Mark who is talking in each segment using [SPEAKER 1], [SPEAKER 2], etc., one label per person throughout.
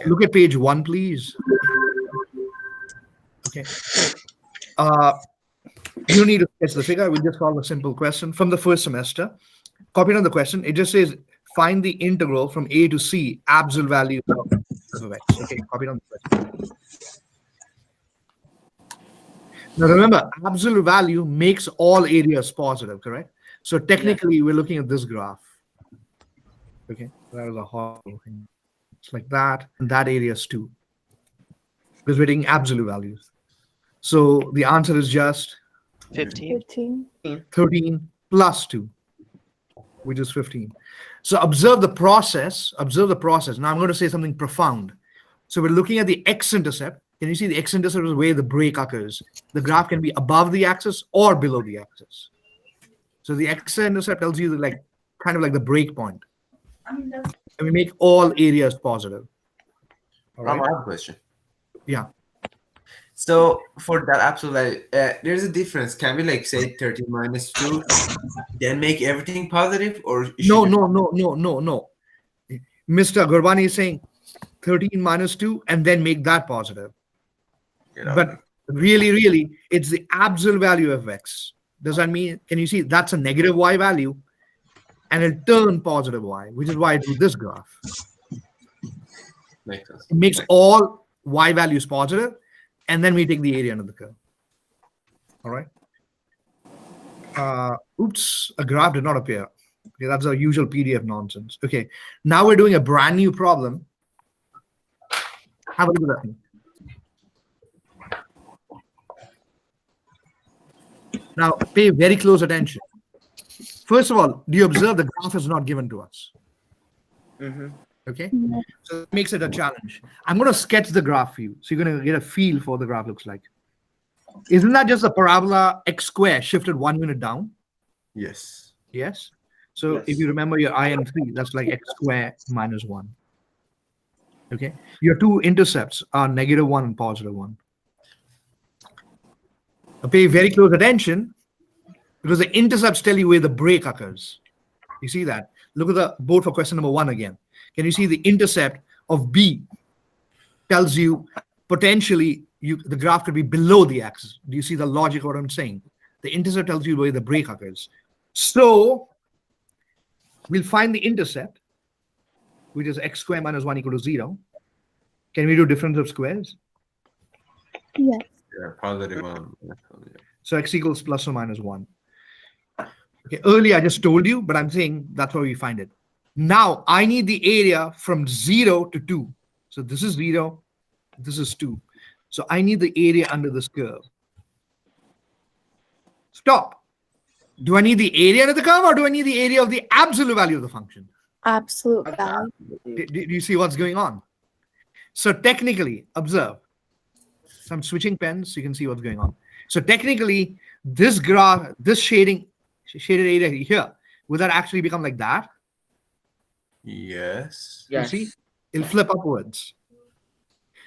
[SPEAKER 1] Look at page 1, please. Okay. You don't need to sketch the figure. We just solve a simple question from the first semester. Copy on the question. It just says find the integral from a to c absolute value of x. Okay, copy on the question. Now remember, absolute value makes all areas positive, correct? So technically, we're looking at this graph. Okay, that is a horrible thing. It's like that, and that area is 2. Because we're taking absolute values. So the answer is just
[SPEAKER 2] 15.
[SPEAKER 1] 13 plus 2, which is 15. So observe the process. Observe the process. Now I'm going to say something profound. So we're looking at the x-intercept. Can you see the x-intercept is where the break occurs? The graph can be above the axis or below the axis. So the x-intercept tells you like kind of like the break point. And we make all areas positive. All right.
[SPEAKER 3] I have a question.
[SPEAKER 1] Yeah.
[SPEAKER 3] So for that absolute, there's a difference. Can we like say 13 minus 2, then make everything positive, or
[SPEAKER 1] No. Mr. Gurbani is saying 13 minus 2 and then make that positive. But really, it's the absolute value of x. Does that mean, can you see that's a negative y value and it'll turn positive y, which is why I do this graph.
[SPEAKER 3] Makes sense.
[SPEAKER 1] It makes all y values positive, and then we take the area under the curve. All right. Oops, a graph did not appear. Okay, that's our usual PDF nonsense. Okay, now we're doing a brand new problem. Have a look at that. Now, pay very close attention. First of all, do you observe the graph is not given to us? Okay, so it makes it a challenge. I'm going to sketch the graph for you, so you're going to get a feel for what the graph looks like. Isn't that just a parabola x square shifted 1 unit down?
[SPEAKER 3] Yes.
[SPEAKER 1] Yes. So if you remember your IN3, that's like x square minus 1. Okay, your two intercepts are -1 and +1. Pay very close attention because the intercepts tell you where the break occurs. You see that? Look at the board for question number 1 again. Can you see the intercept of B tells you potentially the graph could be below the axis? Do you see the logic of what I'm saying? The intercept tells you where the break occurs. So we'll find the intercept, which is x square minus 1 equal to 0. Can we do difference of squares?
[SPEAKER 2] Yes.
[SPEAKER 3] Yeah, +1.
[SPEAKER 1] So x equals plus or minus 1. Okay, earlier I just told you, but I'm saying that's where we find it. Now I need the area from 0 to 2. So this is 0, this is 2. So I need the area under this curve. Stop. Do I need the area under the curve, or do I need the area of the absolute value of the function?
[SPEAKER 2] Absolute value.
[SPEAKER 1] Do you see what's going on? So technically, observe. So I'm switching pens so you can see what's going on. So technically, this graph, this shaded area here, will that actually become like that?
[SPEAKER 3] Yes.
[SPEAKER 1] You see? It'll flip upwards.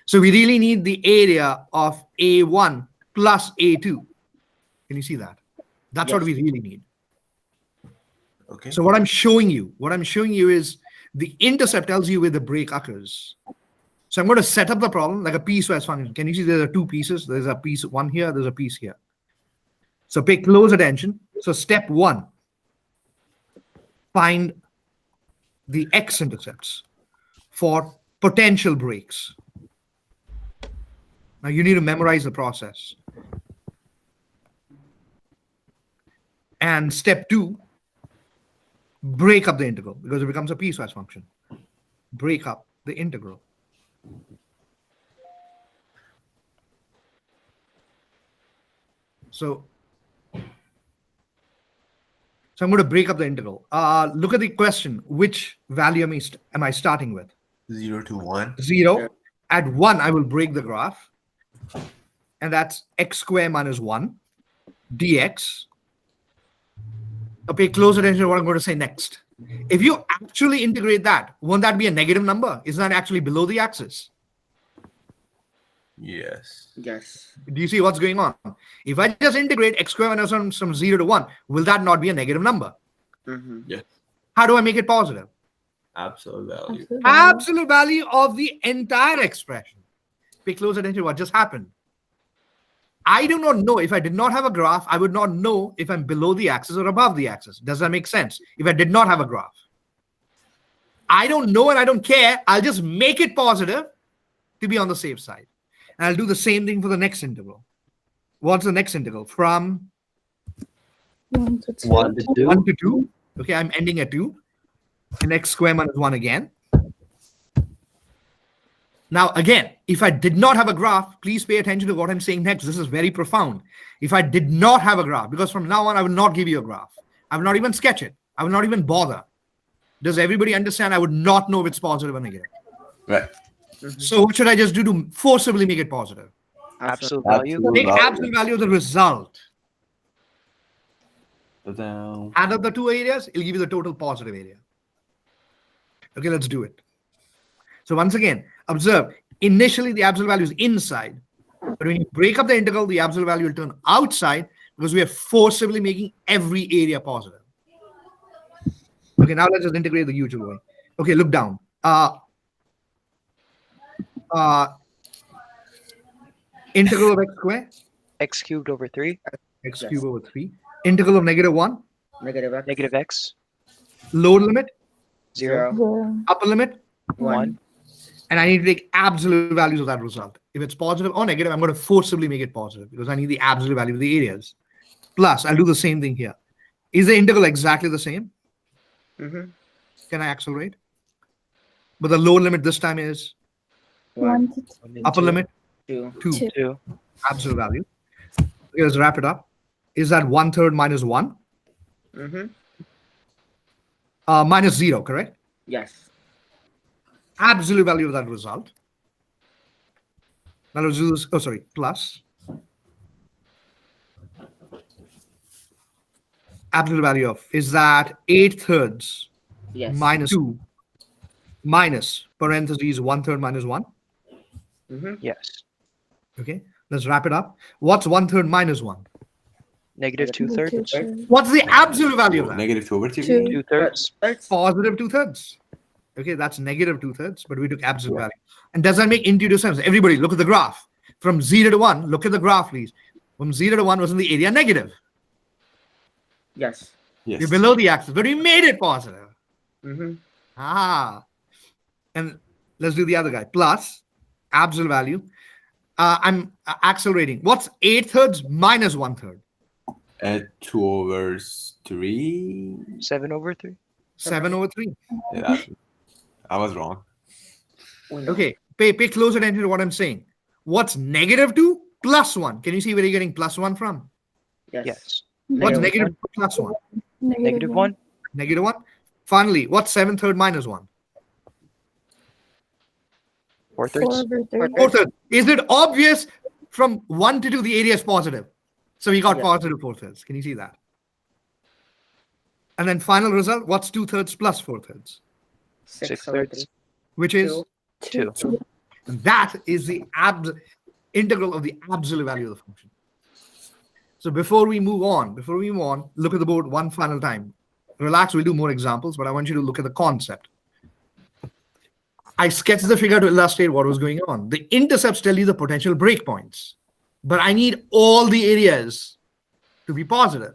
[SPEAKER 1] So we really need the area of A1 plus A2. Can you see that? That's what we really need.
[SPEAKER 3] Okay.
[SPEAKER 1] So what I'm showing you is the intercept tells you where the break occurs. So I'm going to set up the problem like a piecewise function. Can you see there are two pieces? There's a piece one here, there's a piece here. So pay close attention. So step 1, find the x-intercepts for potential breaks. Now you need to memorize the process. And step 2, break up the integral because it becomes a piecewise function. Break up the integral. So I'm going to break up the integral. Look at the question. Which value am I starting with?
[SPEAKER 3] 0 to 1.
[SPEAKER 1] 0. At 1, I will break the graph. And that's x squared minus 1 dx. Pay close attention to what I'm going to say next. If you actually integrate that, won't that be a negative number? Isn't that actually below the axis?
[SPEAKER 3] Yes.
[SPEAKER 4] Yes.
[SPEAKER 1] Do you see what's going on? If I just integrate x squared minus 1 from 0 to 1, will that not be a negative number?
[SPEAKER 3] Yes.
[SPEAKER 1] How do I make it positive?
[SPEAKER 3] absolute value.
[SPEAKER 1] Absolute value of the entire expression. Pay close attention to what just happened. I do not know. If I did not have a graph, I would not know if I'm below the axis or above the axis. Does that make sense? If I did not have a graph, I don't know and I don't care. I'll just make it positive to be on the safe side. And I'll do the same thing for the next integral. What's the next integral? From
[SPEAKER 2] 1 to 2.
[SPEAKER 4] 1 to 2.
[SPEAKER 1] 1 to 2. Okay, I'm ending at 2. And x square minus 1 again. Now, again, if I did not have a graph, please pay attention to what I'm saying next. This is very profound. If I did not have a graph, because from now on, I will not give you a graph. I will not even sketch it. I will not even bother. Does everybody understand? I would not know if it's positive or negative.
[SPEAKER 3] Right.
[SPEAKER 1] So what should I just do to forcibly make it positive?
[SPEAKER 4] Absolute value.
[SPEAKER 3] Absolute
[SPEAKER 1] Take
[SPEAKER 3] value.
[SPEAKER 1] absolute value of the result.
[SPEAKER 3] Ta-da.
[SPEAKER 1] Add up the two areas, it'll give you the total positive area. Okay, let's do it. So once again, observe, initially the absolute value is inside. But when you break up the integral, the absolute value will turn outside because we are forcibly making every area positive. Okay, now let's just integrate the usual way. Okay, look down. Integral of x squared,
[SPEAKER 4] X cubed over 3.
[SPEAKER 1] x cubed over 3. Integral of negative 1,
[SPEAKER 5] Negative x.
[SPEAKER 4] Negative x.
[SPEAKER 1] lower limit,
[SPEAKER 4] 0.
[SPEAKER 2] 0.
[SPEAKER 1] upper limit,
[SPEAKER 4] 1.
[SPEAKER 1] and I need to take absolute values of that result. If it's positive or negative, I'm going to forcibly make it positive because I need the absolute value of the areas. Plus, I'll do the same thing here. Is the integral exactly the same?
[SPEAKER 5] Mm-hmm.
[SPEAKER 1] Can I accelerate? But the lower limit this time is
[SPEAKER 2] 1 to 2.
[SPEAKER 1] upper limit
[SPEAKER 5] 2.
[SPEAKER 1] 2.
[SPEAKER 4] 2.
[SPEAKER 1] Absolute value. Okay, let's wrap it up. Is that 1/3 minus 1?
[SPEAKER 5] Mm-hmm.
[SPEAKER 1] Minus 0, correct?
[SPEAKER 5] Yes.
[SPEAKER 1] Absolute value of that result. Now let's do this. Oh, sorry, plus. Absolute value of is that 8/3
[SPEAKER 5] Yes.
[SPEAKER 1] minus 2 minus parentheses 1/3 minus 1.
[SPEAKER 5] Mm-hmm.
[SPEAKER 4] Yes.
[SPEAKER 1] Okay, let's wrap it up. What's 1/3 minus 1?
[SPEAKER 4] Negative 2/3.
[SPEAKER 1] What's the absolute value of that?
[SPEAKER 3] Negative 2 over 3.
[SPEAKER 2] 2.
[SPEAKER 4] 2/3.
[SPEAKER 5] That's
[SPEAKER 1] Positive 2/3. Okay, that's negative 2/3, but we took absolute value. And does that make intuitive sense? Everybody, look at the graph. From 0 to 1, look at the graph, please. From 0 to 1 was in the area negative.
[SPEAKER 5] yes.
[SPEAKER 3] Yes.
[SPEAKER 1] You're below the axis, but we made it positive.
[SPEAKER 5] Mm-hmm.
[SPEAKER 1] And let's do the other guy. Plus absolute value. I'm accelerating. What's 8/3 minus 1/3?
[SPEAKER 3] 2 over 3.
[SPEAKER 4] 7 over 3.
[SPEAKER 1] 7 over 3.
[SPEAKER 3] Yeah, I was wrong.
[SPEAKER 1] Okay, pay close attention to what I'm saying. What's negative 2 plus 1? Can you see where you're getting plus 1 from?
[SPEAKER 5] Yes.
[SPEAKER 4] Yes.
[SPEAKER 1] What's
[SPEAKER 5] Negative
[SPEAKER 1] negative 2 plus 1?
[SPEAKER 4] Negative 1.
[SPEAKER 1] Negative 1. Finally, what's 7/3 minus 1?
[SPEAKER 4] 4/3.
[SPEAKER 2] 4 over 3.
[SPEAKER 1] 4/3. Is it obvious from 1 to 2 the area is positive? So we got
[SPEAKER 5] Yeah.
[SPEAKER 1] positive 4/3. Can you see that? And then final result, what's 2/3 plus 4/3?
[SPEAKER 5] 6 over 3.
[SPEAKER 4] 6/3.
[SPEAKER 1] Which is,
[SPEAKER 5] 2.
[SPEAKER 4] 2.
[SPEAKER 1] and that is the integral of the absolute value of the function. So before we move on, look at the board one final time. Relax, we'll do more examples, but I want you to look at the concept. I sketched the figure to illustrate what was going on. The intercepts tell you the potential breakpoints, but I need all the areas to be positive.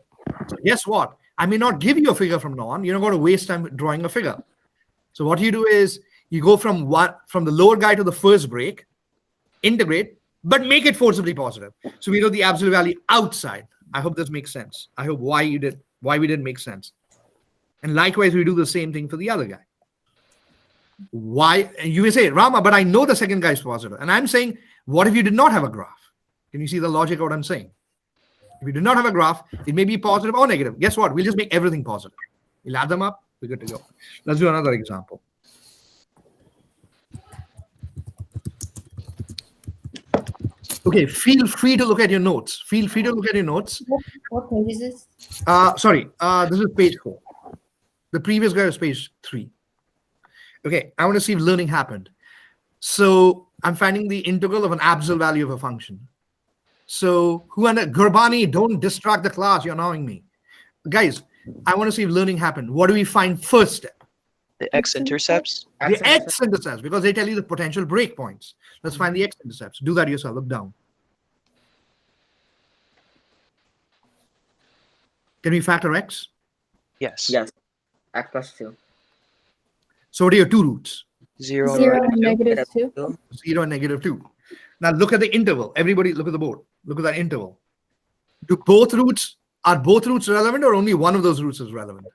[SPEAKER 1] So guess what? I may not give you a figure from now on. You're not going to waste time drawing a figure. So what you do is you go from the lower guy to the first break, integrate, but make it forcibly positive. So we know the absolute value outside. I hope this makes sense. I hope why we didn't make sense. And likewise, we do the same thing for the other guy. Why? And you may say, Rama, but I know the second guy is positive. And I'm saying, what if you did not have a graph? Can you see the logic of what I'm saying? If you do not have a graph, it may be positive or negative. Guess what? We'll just make everything positive. We'll add them up. We're good to go. Let's do another example. Okay, feel free to look at your notes. Feel free to look at your notes.
[SPEAKER 2] What page is this?
[SPEAKER 1] Sorry, this is page 4. The previous guy was page 3. Okay, I want to see if learning happened. So I'm finding the integral of an absolute value of a function. So Gurbani, don't distract the class. You're annoying me. Guys, I want to see if learning happened. What do we find first step?
[SPEAKER 4] The x-intercepts.
[SPEAKER 1] The x-intercepts, because they tell you the potential breakpoints. Let's find the x-intercepts. Do that yourself. Look down. Can we factor x?
[SPEAKER 4] Yes.
[SPEAKER 5] Yes. X plus 2.
[SPEAKER 1] So what are your two roots?
[SPEAKER 4] 0
[SPEAKER 2] 0
[SPEAKER 4] and
[SPEAKER 2] and
[SPEAKER 4] negative 2.
[SPEAKER 2] -2.
[SPEAKER 1] 0 and -2. Now look at the interval. Everybody look at the board. Look at that interval. Are both roots relevant, or only one of those roots is relevant?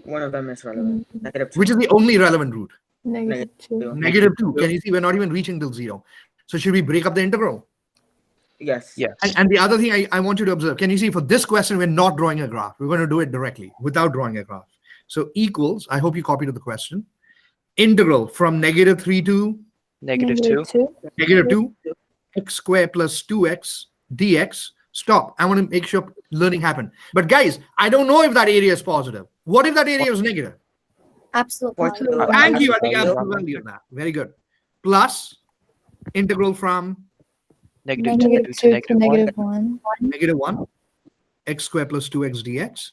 [SPEAKER 5] One of them is relevant. -2.
[SPEAKER 1] Which is the only relevant root?
[SPEAKER 2] -2.
[SPEAKER 1] -2. Can you see we're not even reaching till 0? So should we break up the integral?
[SPEAKER 5] Yes.
[SPEAKER 4] Yes.
[SPEAKER 1] And the other thing I want you to observe, can you see for this question, we're not drawing a graph. We're going to do it directly without drawing a graph. So equals, I hope you copied the question, integral from -3 to
[SPEAKER 4] -2.
[SPEAKER 1] -2, x squared plus 2x dx. Stop. I want to make sure learning happened. But guys, I don't know if that area is positive. What if that area is negative?
[SPEAKER 2] Absolute
[SPEAKER 5] Absolute
[SPEAKER 2] value.
[SPEAKER 5] value.
[SPEAKER 1] Thank you. I think I have
[SPEAKER 4] Value.
[SPEAKER 1] the value of that. Very good. Plus integral from
[SPEAKER 4] -2
[SPEAKER 2] -2 to
[SPEAKER 4] -1.
[SPEAKER 2] -1.
[SPEAKER 1] -1 x squared plus 2x dx.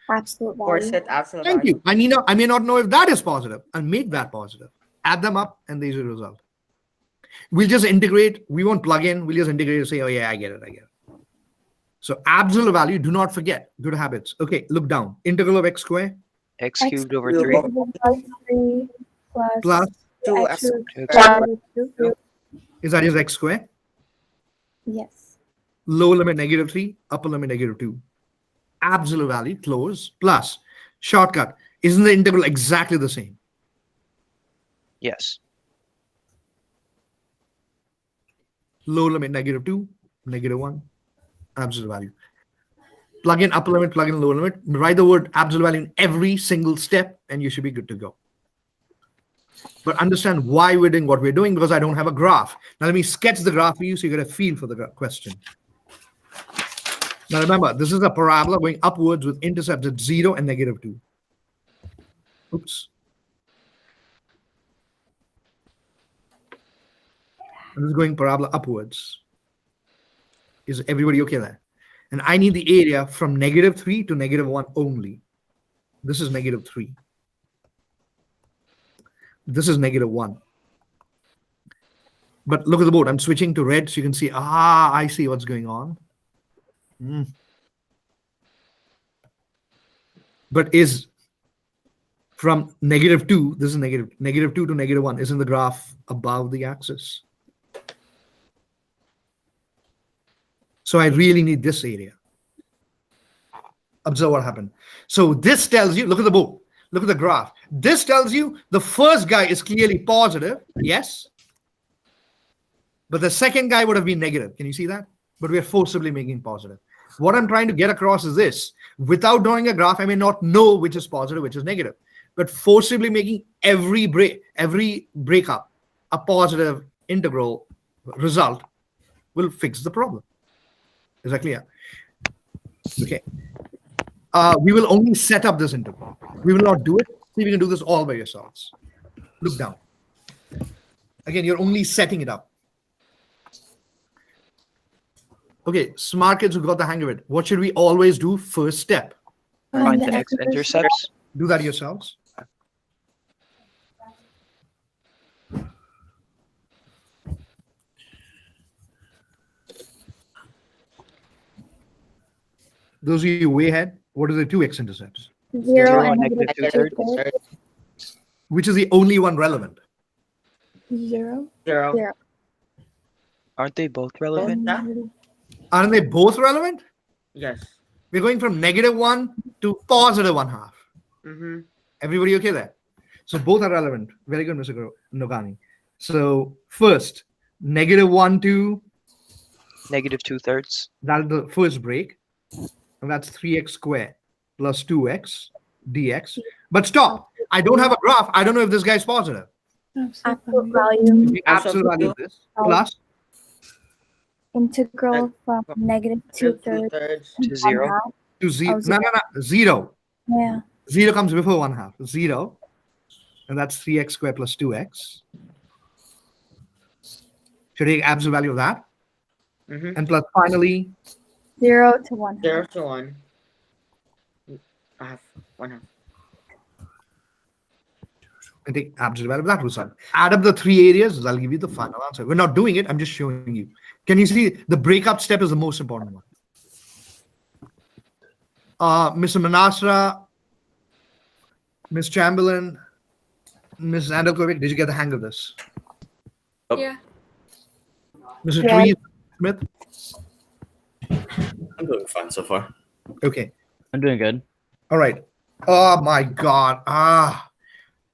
[SPEAKER 2] Absolute
[SPEAKER 5] Or
[SPEAKER 2] value.
[SPEAKER 5] set absolute
[SPEAKER 1] Thank
[SPEAKER 5] value.
[SPEAKER 1] you. I may not know if that is positive. I'll make that positive. Add them up, and there's a result. We'll just integrate. We won't plug in. We'll just integrate and say, oh, yeah, I get it. So absolute value, do not forget. Good habits. Okay, look down. Integral of x squared
[SPEAKER 4] X
[SPEAKER 2] X
[SPEAKER 4] cubed over
[SPEAKER 5] cubed
[SPEAKER 4] 3.
[SPEAKER 2] divided by 3
[SPEAKER 1] plus,
[SPEAKER 5] Two
[SPEAKER 2] x
[SPEAKER 5] x
[SPEAKER 2] cubed
[SPEAKER 4] X
[SPEAKER 2] divided by 2.
[SPEAKER 1] is that just x squared?
[SPEAKER 2] Yes.
[SPEAKER 1] Lower limit -3, upper limit -2. Absolute value, close, plus shortcut. Isn't the integral exactly the same?
[SPEAKER 4] Yes.
[SPEAKER 1] Lower limit -2, -1, absolute value. Plug in upper limit, plug in lower limit, write the word absolute value in every single step, and you should be good to go. But understand why we're doing what we're doing, because I don't have a graph. Now let me sketch the graph for you so you get a feel for the question. Now remember, this is a parabola going upwards with intercepts at 0 and -2. Oops. And this is going parabola upwards. Is everybody okay there? And I need the area from -3 to -1 only. This is -3. This is -1. But look at the board. I'm switching to red so you can see, I see what's going on. But is from -2, this is -2 to -1, isn't the graph above the axis? So I really need this area. Observe what happened. So this tells you, look at the board, look at the graph. This tells you the first guy is clearly positive, yes. But the second guy would have been negative. Can you see that? But we are forcibly making positive. What I'm trying to get across is this. Without drawing a graph, I may not know which is positive, which is negative. But forcibly making every breakup a positive integral result will fix the problem. Is that clear? Okay. We will only set up this integral. We will not do it. See if you can do this all by yourselves. Look down. Again, you're only setting it up. Okay, smart kids who got the hang of it. What should we always do? First step.
[SPEAKER 4] Find the x-intercepts.
[SPEAKER 1] Do that yourselves. Those of you way ahead, what are the two x-intercepts?
[SPEAKER 2] 0 and
[SPEAKER 4] -2/3.
[SPEAKER 2] -2/3.
[SPEAKER 1] Which is the only one relevant?
[SPEAKER 2] 0.
[SPEAKER 5] 0.
[SPEAKER 2] 0.
[SPEAKER 4] Aren't they both relevant?
[SPEAKER 1] Aren't they both relevant?
[SPEAKER 5] Yes.
[SPEAKER 1] We're going from -1 to +1/2.
[SPEAKER 5] Mm-hmm.
[SPEAKER 1] Everybody okay there? So both are relevant. Very good, Mr. Nogani. So first, -1 to
[SPEAKER 4] -2/3.
[SPEAKER 1] that's the first break. And that's 3x squared plus 2x dx. But stop. I don't have a graph. I don't know if this guy's positive.
[SPEAKER 2] Absolute value.
[SPEAKER 1] The absolute value of this plus
[SPEAKER 2] Integral from -2/3
[SPEAKER 5] 2/3.
[SPEAKER 4] To 0.
[SPEAKER 2] 1/2.
[SPEAKER 1] to 0.
[SPEAKER 2] Oh,
[SPEAKER 1] No. 0.
[SPEAKER 2] Yeah.
[SPEAKER 1] 0 comes before 1/2. 0. And that's 3x squared plus 2x. Should I take absolute value of that?
[SPEAKER 5] Mm-hmm.
[SPEAKER 1] And plus finally,
[SPEAKER 2] 0 to 1/2.
[SPEAKER 5] 0 to 1. Half. 1/2.
[SPEAKER 1] and take absolute value of that result. Add up the three areas, I'll give you the final answer. We're not doing it, I'm just showing you. Can you see the breakup step is the most important one? Mr. Manasra, Ms. Chamberlain, Ms. Andelkovic, did you get the hang of this?
[SPEAKER 6] Yeah.
[SPEAKER 1] Mr.
[SPEAKER 2] Yeah.
[SPEAKER 1] Tree Smith?
[SPEAKER 7] I'm doing fine so far.
[SPEAKER 1] Okay.
[SPEAKER 8] I'm doing good.
[SPEAKER 1] All right. Oh my God.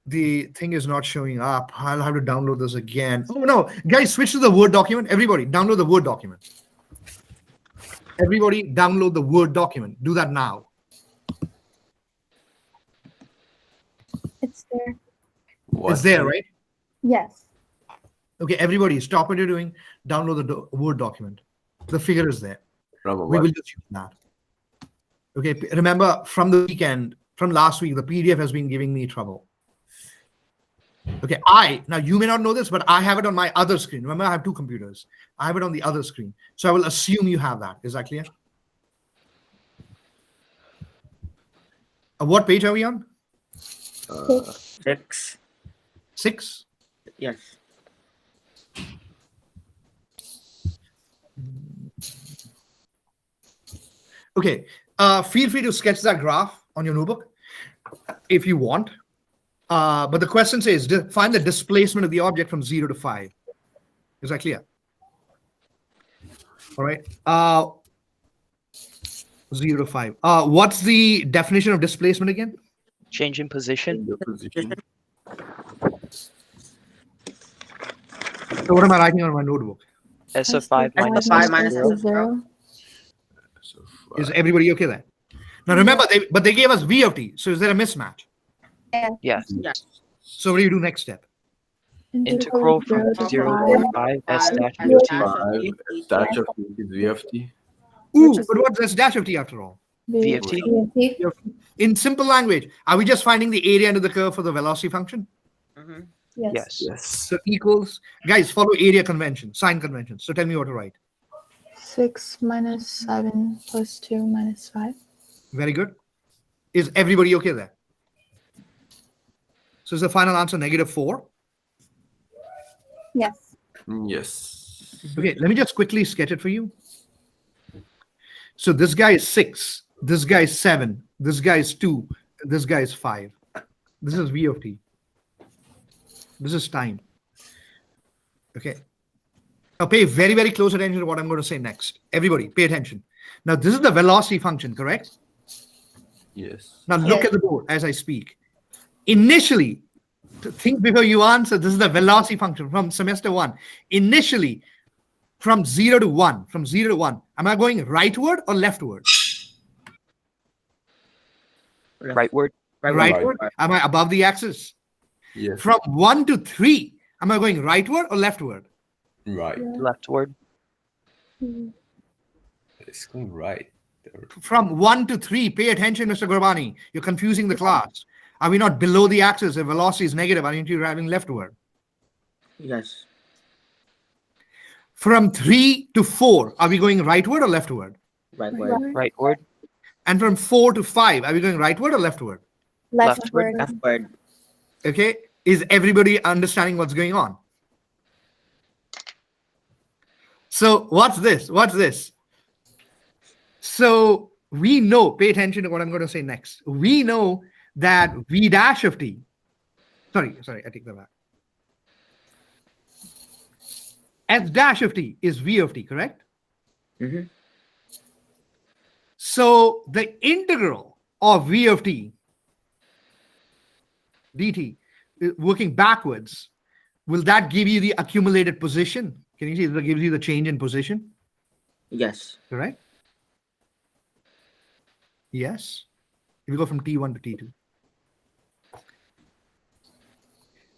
[SPEAKER 1] The thing is not showing up. I'll have to download this again. Oh no, guys, switch to the Word document. Everybody, download the Word document. Everybody, download the Word document. Do that now.
[SPEAKER 2] It's there.
[SPEAKER 1] It's there, right?
[SPEAKER 2] Yes.
[SPEAKER 1] Okay, everybody, stop what you're doing. Download the Word document. The figure is there.
[SPEAKER 7] From
[SPEAKER 1] We
[SPEAKER 7] what?
[SPEAKER 1] will just use that. Okay, remember from the weekend, from last week, the PDF has been giving me trouble. Okay, now you may not know this, but I have it on my other screen. Remember, I have two computers. I have it on the other screen. So I will assume you have that. Is that clear? What page are we on?
[SPEAKER 5] 6.
[SPEAKER 1] 6?
[SPEAKER 5] Yes.
[SPEAKER 1] Okay, feel free to sketch that graph on your notebook if you want. But the question says, find the displacement of the object from 0 to 5. Is that clear? All right. 0 to 5. What's the definition of displacement again?
[SPEAKER 4] Change in position.
[SPEAKER 7] The position.
[SPEAKER 1] So what am I writing on my notebook?
[SPEAKER 4] S of 5
[SPEAKER 5] S of
[SPEAKER 4] minus
[SPEAKER 5] 5
[SPEAKER 4] S
[SPEAKER 5] minus
[SPEAKER 4] of
[SPEAKER 5] S
[SPEAKER 4] 0.
[SPEAKER 5] of 0.
[SPEAKER 7] So
[SPEAKER 1] Is everybody okay there? Now remember, they gave us V of t. So is there a mismatch?
[SPEAKER 4] Yes.
[SPEAKER 5] Yes.
[SPEAKER 1] So what do you do next step?
[SPEAKER 4] Integral from 0 to 5 S dash
[SPEAKER 5] S
[SPEAKER 4] of t.
[SPEAKER 5] dash of
[SPEAKER 7] 5
[SPEAKER 5] t.
[SPEAKER 7] dash of t is v of t.
[SPEAKER 1] Ooh,
[SPEAKER 2] Which is-
[SPEAKER 1] but what's this dash of t after all?
[SPEAKER 4] V of t.
[SPEAKER 2] VFT.
[SPEAKER 1] In simple language, are we just finding the area under the curve for the velocity function?
[SPEAKER 5] Mhm.
[SPEAKER 2] Yes.
[SPEAKER 4] Yes.
[SPEAKER 7] Yes.
[SPEAKER 1] So equals, guys, follow area convention, sign convention. So tell me what to write.
[SPEAKER 2] 6 minus 7 plus 2 minus 5.
[SPEAKER 1] Very good. Is everybody okay there? So is the final answer -4?
[SPEAKER 2] Yes.
[SPEAKER 7] Yes.
[SPEAKER 1] Okay, let me just quickly sketch it for you. So this guy is 6, this guy is 7, this guy is 2, this guy is 5. This is V of t. This is time. Okay. Now pay very, very close attention to what I'm going to say next. Everybody, pay attention. Now this is the velocity function, correct?
[SPEAKER 7] Yes.
[SPEAKER 1] Now look
[SPEAKER 2] Yes.
[SPEAKER 1] at the board as I speak. Initially, think before you answer, this is the velocity function from semester 1. Initially, from 0 to 1, am I going rightward or leftward?
[SPEAKER 4] Rightward.
[SPEAKER 1] Rightward. Am I above the axis?
[SPEAKER 7] Yes.
[SPEAKER 1] From 1 to 3, am I going rightward or leftward?
[SPEAKER 7] Right.
[SPEAKER 4] Leftward.
[SPEAKER 7] It's going right.
[SPEAKER 1] From 1 to 3, pay attention, Mr. Gurbani. You're confusing the class. Are we not below the axis? If velocity is negative, aren't you driving leftward?
[SPEAKER 5] Yes.
[SPEAKER 1] From 3 to 4, are we going rightward or leftward?
[SPEAKER 5] Right way.
[SPEAKER 4] Rightward.
[SPEAKER 1] And from 4 to 5, are we going rightward or leftward?
[SPEAKER 2] Leftward.
[SPEAKER 5] Leftward.
[SPEAKER 1] Okay. Is everybody understanding what's going on? So what's this? What's this? So we know, pay attention to what I'm going to say next. We know that V dash of t, sorry, I take that back. S dash of t is V of t, correct?
[SPEAKER 5] Mhm.
[SPEAKER 1] So the integral of V of t dt, working backwards, will that give you the accumulated position? Can you see that gives you the change in position?
[SPEAKER 5] Yes.
[SPEAKER 1] Correct? Yes. If you go from T1 to T2.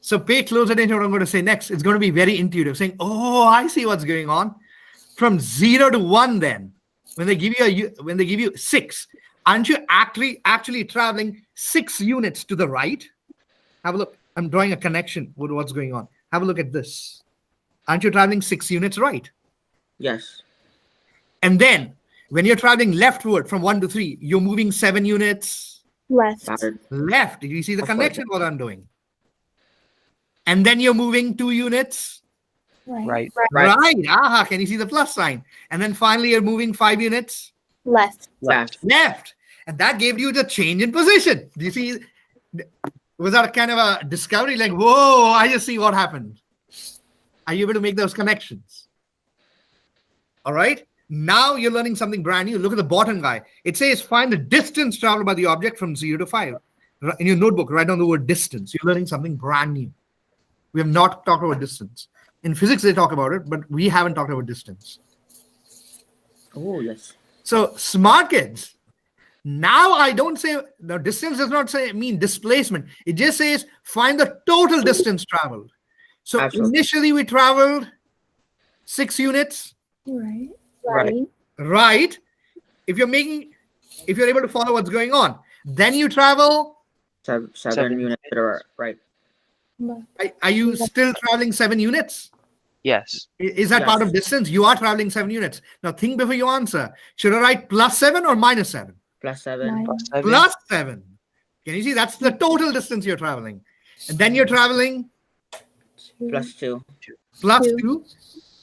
[SPEAKER 1] So pay close attention to what I'm going to say next. It's going to be very intuitive, saying, oh, I see what's going on. From 0 to 1 then, when they give you 6, aren't you actually traveling 6 units to the right? Have a look. I'm drawing a connection with what's going on. Have a look at this. Aren't you traveling 6 units right?
[SPEAKER 5] Yes.
[SPEAKER 1] And then when you're traveling leftward from 1 to 3, you're moving 7 units
[SPEAKER 2] Left.
[SPEAKER 5] Backward.
[SPEAKER 1] left. Do you see the
[SPEAKER 5] Upward.
[SPEAKER 1] connection what I'm doing? And then you're moving 2 units.
[SPEAKER 2] Right.
[SPEAKER 4] Right.
[SPEAKER 1] Right. Aha. Can you see the plus sign? And then finally you're moving 5 units
[SPEAKER 2] Left.
[SPEAKER 5] Left.
[SPEAKER 1] left. And that gave you the change in position. Do you see? Was that a kind of a discovery? Like, whoa, I just see what happened. Are you able to make those connections? All right. Now you're learning something brand new. Look at the bottom guy. It says find the distance traveled by the object from 0 to 5. In your notebook, write down the word distance. You're learning something brand new. We have not talked about distance. In physics, they talk about it, but we haven't talked about distance.
[SPEAKER 5] Oh, yes.
[SPEAKER 1] So smart kids. Now I don't say the distance does not say mean displacement. It just says find the total distance traveled. So
[SPEAKER 5] Absolutely.
[SPEAKER 1] initially we traveled 6 units,
[SPEAKER 2] Right.
[SPEAKER 5] Right.
[SPEAKER 1] right? If you're able to follow what's going on, then you travel.
[SPEAKER 5] Seven units to the right.
[SPEAKER 2] Left.
[SPEAKER 1] Are you still traveling 7 units?
[SPEAKER 4] Yes.
[SPEAKER 1] Is that part
[SPEAKER 5] Yes.
[SPEAKER 1] of distance? You are traveling 7 units. Now think before you answer. Should I write +7 or -7?
[SPEAKER 5] +7.
[SPEAKER 2] Nine.
[SPEAKER 1] +7. Can you see? That's the total distance you're traveling. And then you're traveling
[SPEAKER 2] Two.
[SPEAKER 5] +2.
[SPEAKER 1] +2.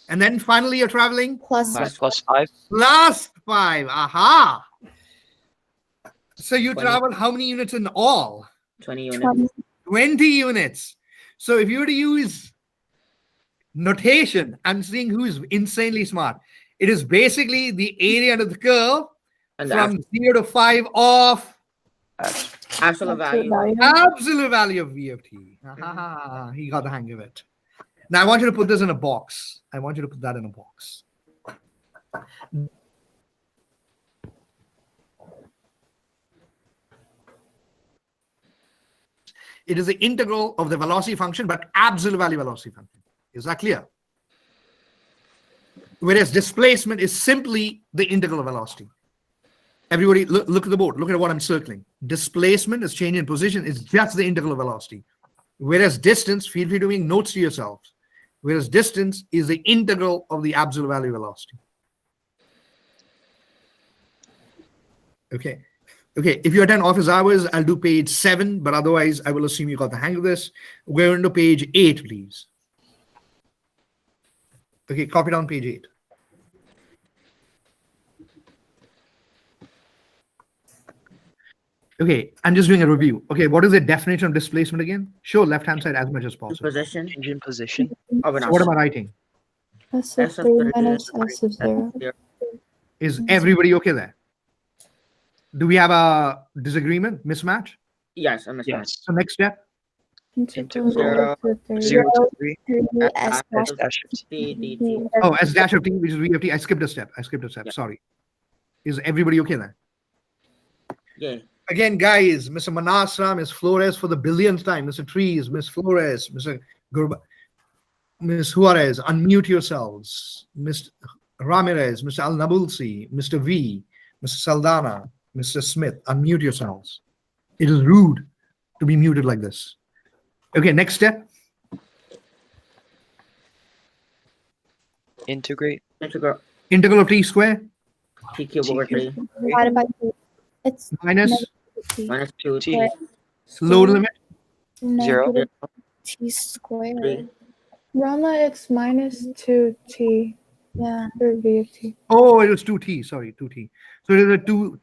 [SPEAKER 1] And then finally you're traveling
[SPEAKER 2] Plus
[SPEAKER 4] +5.
[SPEAKER 1] +5. Aha. So you
[SPEAKER 5] 20.
[SPEAKER 1] travel how many units in all?
[SPEAKER 5] 20 units.
[SPEAKER 2] 20.
[SPEAKER 1] 20 units. So if you were to use notation, I'm seeing who is insanely smart. It is basically the area under the curve
[SPEAKER 5] And the
[SPEAKER 1] from 0 to 5 of
[SPEAKER 5] absolute value.
[SPEAKER 1] absolute value of V of t. Aha, he got the hang of it. Now I want you to put this in a box. I want you to put that in a box. It is the integral of the velocity function, but absolute value velocity function. Is that clear? Whereas displacement is simply the integral of velocity. Everybody, look at the board. Look at what I'm circling. Displacement is change in position. It's just the integral of velocity. Whereas distance, feel free to make notes to yourselves. Whereas distance is the integral of the absolute value velocity. Okay. Okay. If you attend office hours, I'll do page 7, but otherwise, I will assume you got the hang of this. We're into page 8, please. Okay, copy down page 8. Okay, I'm just doing a review. Okay, what is the definition of displacement again? Show left-hand side as much as possible.
[SPEAKER 5] Position
[SPEAKER 4] Change in position.
[SPEAKER 5] of an
[SPEAKER 1] So what am I
[SPEAKER 5] object.
[SPEAKER 1] writing?
[SPEAKER 2] S of
[SPEAKER 5] S of
[SPEAKER 2] 3
[SPEAKER 5] 3
[SPEAKER 2] minus S of 0.
[SPEAKER 1] Is everybody okay there? Do we have a disagreement, mismatch?
[SPEAKER 5] Yes, I'm
[SPEAKER 4] Yes.
[SPEAKER 1] So next step.
[SPEAKER 2] Integral
[SPEAKER 5] Zero.
[SPEAKER 4] 0 to 3.
[SPEAKER 2] 3 S dash
[SPEAKER 4] S dash of
[SPEAKER 5] D,
[SPEAKER 4] t.
[SPEAKER 5] dt.
[SPEAKER 1] Oh, S dash of t, which is V of t. I skipped a step.
[SPEAKER 5] Yeah.
[SPEAKER 1] Sorry. Is everybody okay there?
[SPEAKER 5] Yeah.
[SPEAKER 1] Again, guys, Mr. Manasra, Ms. Flores for the billionth time, Mr. Trees, Ms. Flores, Mr. Gurba, Ms. Juarez, unmute yourselves. Mr. Ramirez, Mr. Al Nabulsi, Mr. V, Mr. Saldana, Mr. Smith, unmute yourselves. It is rude to be muted like this. Okay, next step.
[SPEAKER 4] Integrate.
[SPEAKER 5] Integral
[SPEAKER 1] Integral of t square
[SPEAKER 5] t cubed over 3
[SPEAKER 2] divided by 2. It's
[SPEAKER 1] minus
[SPEAKER 2] negative t.
[SPEAKER 5] minus 2
[SPEAKER 4] T.
[SPEAKER 5] t.
[SPEAKER 1] lower limit.
[SPEAKER 4] Zero.
[SPEAKER 2] Negative t squared.
[SPEAKER 5] 3.
[SPEAKER 2] Rama, it's minus 2t. Yeah, for v of t.
[SPEAKER 1] Oh, it was 2t. Sorry, 2t. So it is a 2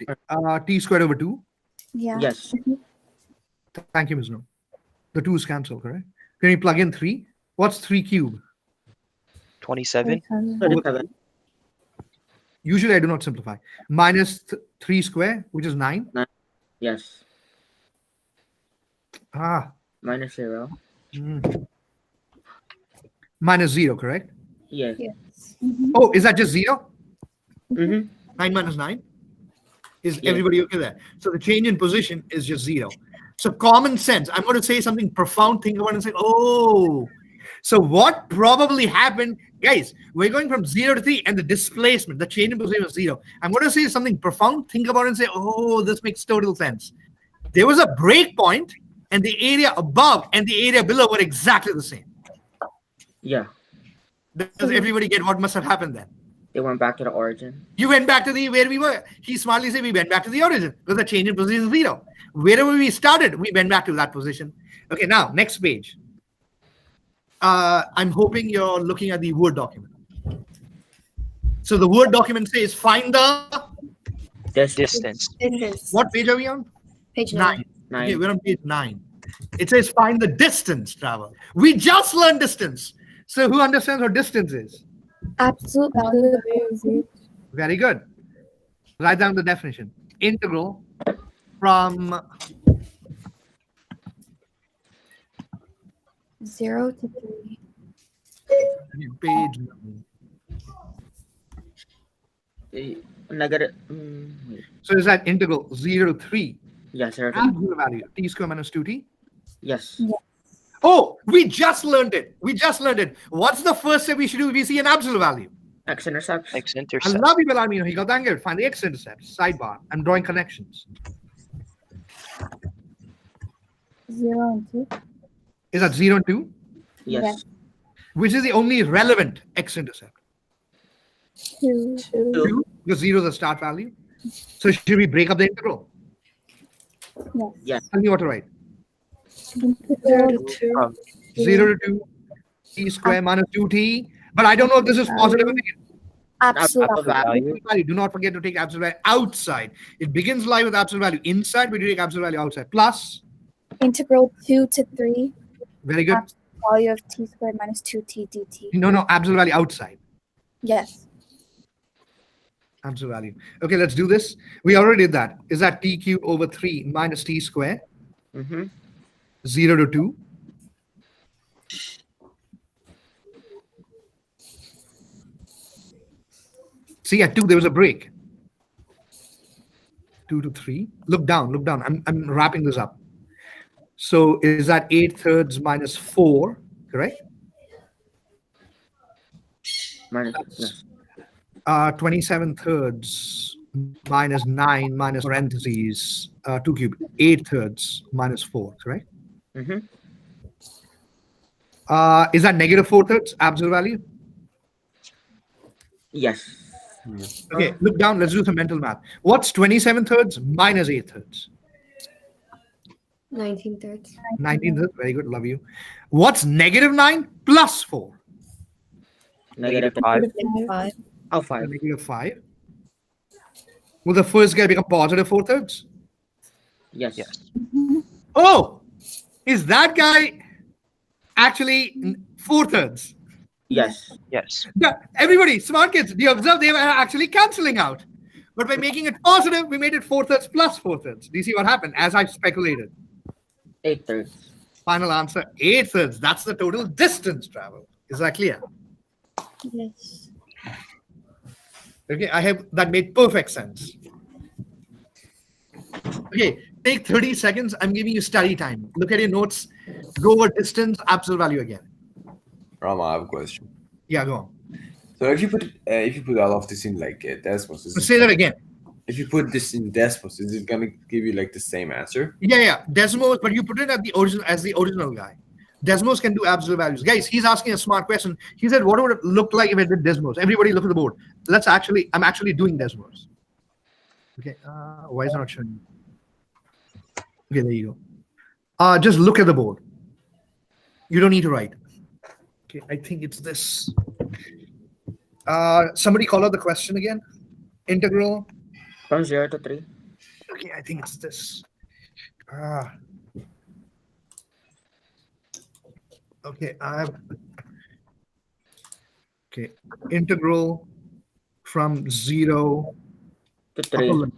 [SPEAKER 1] t squared over 2.
[SPEAKER 2] Yeah.
[SPEAKER 5] Yes.
[SPEAKER 1] Thank you, Ms. No. The 2's cancel, correct? Can you plug in 3? What's 3 cube?
[SPEAKER 4] 27.
[SPEAKER 5] 37.
[SPEAKER 1] Usually I do not simplify. Minus 3 square, which is 9.
[SPEAKER 5] Yes.
[SPEAKER 1] Ah,
[SPEAKER 5] Minus 0.
[SPEAKER 1] minus 0, correct?
[SPEAKER 5] Yes.
[SPEAKER 2] Yes. Mhm.
[SPEAKER 1] Oh, is that just 0?
[SPEAKER 5] Mm-hmm.
[SPEAKER 1] 9 minus 9? Is
[SPEAKER 5] Yeah.
[SPEAKER 1] everybody okay there? So the change in position is just 0. So common sense. I'm going to say something profound. Think about it and say, oh. So what probably happened, guys, we're going from 0 to 3 and the displacement, the change in position is 0. I'm going to say something profound. Think about it and say, oh, this makes total sense. There was a break point and the area above and the area below were exactly the same.
[SPEAKER 5] Yeah.
[SPEAKER 1] Does everybody get what must have happened then?
[SPEAKER 5] They went back to the origin.
[SPEAKER 1] You went back to the where we were. He smartly said we went back to the origin because the change in position is 0. Wherever we started, we went back to that position. Okay, now next page. I'm hoping you're looking at the Word document. So the Word document says find the,
[SPEAKER 4] Distance.
[SPEAKER 6] Distance.
[SPEAKER 1] what page are we on?
[SPEAKER 6] Page
[SPEAKER 1] 9.
[SPEAKER 6] 9.
[SPEAKER 1] Okay,
[SPEAKER 5] 9.
[SPEAKER 1] we're on page 9. It says find the distance travel. We just learned distance. So who understands what distance is?
[SPEAKER 2] Absolute value of z.
[SPEAKER 1] Very good. Write down the definition. Integral from
[SPEAKER 2] 0 to 3.
[SPEAKER 1] page 9.
[SPEAKER 5] Negative.
[SPEAKER 1] So is that integral 0 to 3?
[SPEAKER 5] Yes, sir.
[SPEAKER 1] Absolute value t square minus 2t.
[SPEAKER 5] Yes.
[SPEAKER 1] Oh, we just learned it. We just learned it. What's the first step we should do if we see an absolute value?
[SPEAKER 5] X-intercepts.
[SPEAKER 1] I
[SPEAKER 4] X-intercept.
[SPEAKER 1] love you, Belarmino. He got that good. Find the x-intercept. Sidebar. I'm drawing connections.
[SPEAKER 2] 0 and 2.
[SPEAKER 1] Is that 0 and 2?
[SPEAKER 5] Yes.
[SPEAKER 1] Which is the only relevant x-intercept?
[SPEAKER 2] 2.
[SPEAKER 1] 2. Because 0 is the start value. So should we break up the integral?
[SPEAKER 5] Yes.
[SPEAKER 1] Tell me what to write.
[SPEAKER 2] 0 to 2.
[SPEAKER 4] From
[SPEAKER 1] 0 to 2 t square minus 2t. But I don't know if this is positive or negative.
[SPEAKER 2] Absolute
[SPEAKER 5] Absolute
[SPEAKER 2] value.
[SPEAKER 5] value.
[SPEAKER 1] Absolute value. Do not forget to take absolute value outside. It begins live with absolute value inside, but you take absolute value outside. Plus,
[SPEAKER 2] Integral 2 to 3.
[SPEAKER 1] very good.
[SPEAKER 2] Value of t squared minus 2t dt.
[SPEAKER 1] No, absolute value outside.
[SPEAKER 2] Yes.
[SPEAKER 1] Absolute value. Okay, let's do this. We already did that. Is that t cubed over 3 minus t square?
[SPEAKER 5] Mm-hmm.
[SPEAKER 1] 0 to 2. See, at 2, there was a break. 2 to 3. Look down, look down. I'm wrapping this up. So is that 8/3 minus 4, correct?
[SPEAKER 5] Minus. Yes.
[SPEAKER 1] 27/3 minus 9 minus parentheses 2 cubed. 8/3 minus 4, correct?
[SPEAKER 5] Mm-hmm.
[SPEAKER 1] Is that negative 4/3 absolute value?
[SPEAKER 5] Yes.
[SPEAKER 1] Okay, look down. Let's do some mental math. What's 27/3 minus 8/3?
[SPEAKER 6] 19/3.
[SPEAKER 1] 19/3. Very good. Love you. What's negative 9 plus 4?
[SPEAKER 5] Negative.
[SPEAKER 4] -5.
[SPEAKER 6] Negative 5.
[SPEAKER 5] Oh, 5.
[SPEAKER 1] Negative 5. Will the first guy become positive 4/3?
[SPEAKER 5] Yes.
[SPEAKER 4] Yes.
[SPEAKER 1] Oh, is that guy actually 4/3?
[SPEAKER 5] Yes.
[SPEAKER 4] Yes.
[SPEAKER 1] Yeah, everybody, smart kids, do you observe they were actually canceling out? But by making it positive, we made it 4/3 plus 4/3. Do you see what happened? As I speculated.
[SPEAKER 5] 8/3.
[SPEAKER 1] Final answer, 8/3. That's the total distance traveled. Is that clear?
[SPEAKER 2] Yes.
[SPEAKER 1] Okay, I have that made perfect sense. Okay, take 30 seconds. I'm giving you study time. Look at your notes. Go over distance, absolute value again.
[SPEAKER 7] Rama, I have a question.
[SPEAKER 1] Yeah, go on.
[SPEAKER 7] So if you put all of this in like Desmos,
[SPEAKER 1] Say that again.
[SPEAKER 7] if you put this in Desmos, is it gonna give you like the same answer?
[SPEAKER 1] Yeah. Desmos, but you put it at the original as the original guy. Desmos can do absolute values. Guys, he's asking a smart question. He said, what would it look like if I did Desmos? Everybody look at the board. I'm actually doing Desmos. Okay, why is it not showing? Okay, there you go. Just look at the board. You don't need to write. Okay, I think it's this. Somebody call out the question again. Integral.
[SPEAKER 5] From 0 to 3.
[SPEAKER 1] Okay, I think it's this. Okay, okay, integral from 0
[SPEAKER 5] To 3.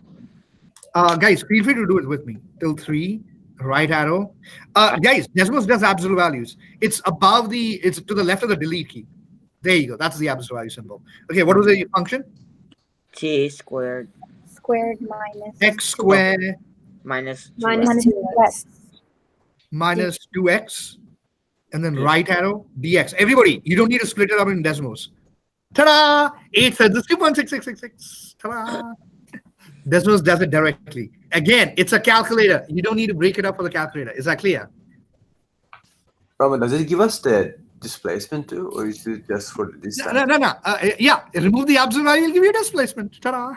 [SPEAKER 1] guys, feel free to do it with me. Till 3, right arrow. Guys, Desmos does absolute values. It's to the left of the delete key. There you go. That's the absolute value symbol. Okay, what was the function?
[SPEAKER 5] T squared
[SPEAKER 2] Squared minus
[SPEAKER 1] X squared
[SPEAKER 5] minus 2x.
[SPEAKER 6] Minus 2x.
[SPEAKER 1] minus 2x, and then right arrow dx. Everybody, you don't need to split it up in Desmos. Ta-da! 8/3. It's 2.6666. Ta-da! Desmos does it directly. Again, it's a calculator. You don't need to break it up for the calculator. Is that clear?
[SPEAKER 7] Rama, does it give us the displacement too, or is it just for the distance?
[SPEAKER 1] No. Yeah, remove the absolute value, will give you displacement. Ta-da!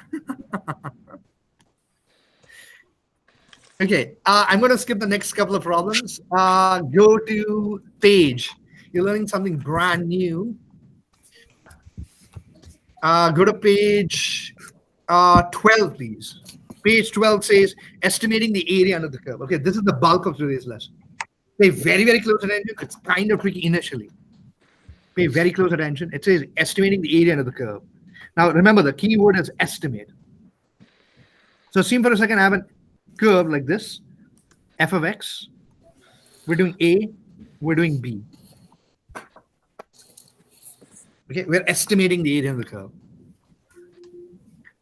[SPEAKER 1] Okay, I'm going to skip the next couple of problems. Go to page. You're learning something brand new. Go to page 12, please. Page 12 says estimating the area under the curve. Okay, this is the bulk of today's lesson. Pay very, very close attention. It's kind of tricky initially. Pay very close attention. It says estimating the area under the curve. Now, remember, the key word is estimate. So assume for a second I have a curve like this, f of x. We're doing A, we're doing B. Okay, we're estimating the area of the curve.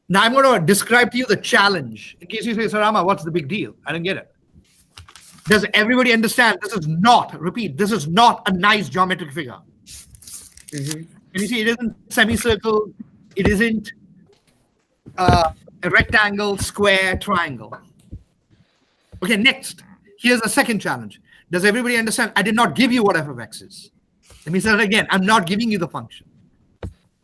[SPEAKER 1] Now I'm going to describe to you the challenge. In case you say, Sarama, what's the big deal? I don't get it. Does everybody understand? This is not, repeat, this is not a nice geometric figure.
[SPEAKER 5] Mm-hmm.
[SPEAKER 1] And you see, it isn't semicircle, it isn't a rectangle, square, triangle. Okay, next. Here's the second challenge. Does everybody understand? I did not give you what f of x is. Let me say it again. I'm not giving you the function.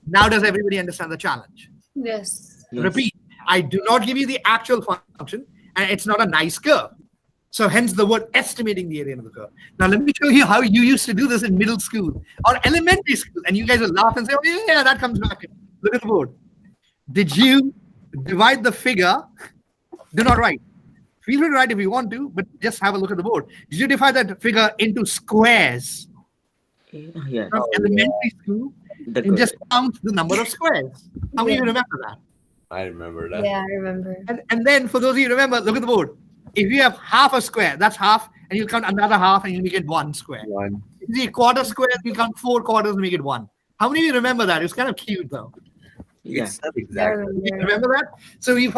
[SPEAKER 1] Now does everybody understand the challenge?
[SPEAKER 6] Yes.
[SPEAKER 5] Yes.
[SPEAKER 1] Repeat. I do not give you the actual function, and it's not a nice curve. So hence the word estimating the area of the curve. Now let me show you how you used to do this in middle school or elementary school. And you guys will laugh and say, oh yeah, that comes back. Look at the board. Did you divide the figure? Do not write. Feel free to write if you want to, but just have a look at the board. Did you divide that figure into squares
[SPEAKER 5] Yes.
[SPEAKER 1] from elementary school and just count the number of squares? How many of you remember that?
[SPEAKER 7] I remember that.
[SPEAKER 6] Yeah, I remember.
[SPEAKER 1] And then for those of you who remember, look at the board. If you have half a square, that's half, and you count another half and you make it one square.
[SPEAKER 7] One.
[SPEAKER 1] If you see a quarter square, you count 4 quarters and make it one. How many of you remember that? It's kind of cute though.
[SPEAKER 5] Yeah.
[SPEAKER 7] It's not
[SPEAKER 6] I
[SPEAKER 7] exactly.
[SPEAKER 1] You
[SPEAKER 6] remember.
[SPEAKER 1] remember that? So you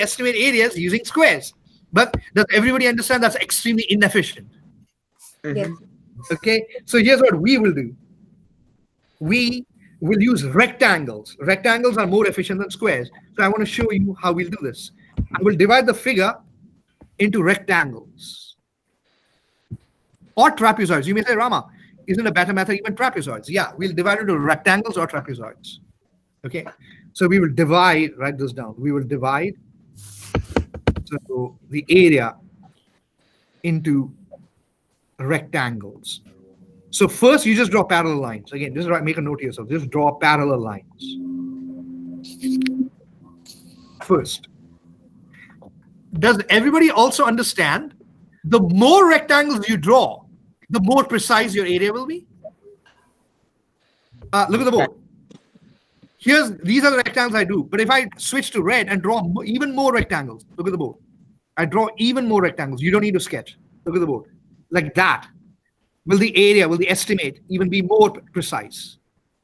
[SPEAKER 1] estimate areas using squares. But does everybody understand that's extremely inefficient?
[SPEAKER 6] Yes.
[SPEAKER 1] Okay, so here's what we will do. We will use rectangles. Rectangles are more efficient than squares. So I want to show you how we'll do this. I will divide the figure into rectangles or trapezoids. You may say, Rama, isn't a better method even trapezoids? Yeah, we'll divide it into rectangles or trapezoids. Okay, so we will divide, write this down. We will divide so the area into rectangles. So first you just draw parallel lines. Again, just make a note to yourself. Just draw parallel lines. First. Does everybody also understand? The more rectangles you draw, the more precise your area will be. Look at the board. These are the rectangles I do. But if I switch to red and draw even more rectangles, look at the board. I draw even more rectangles. You don't need to sketch. Look at the board. Like that. Will the estimate even be more precise?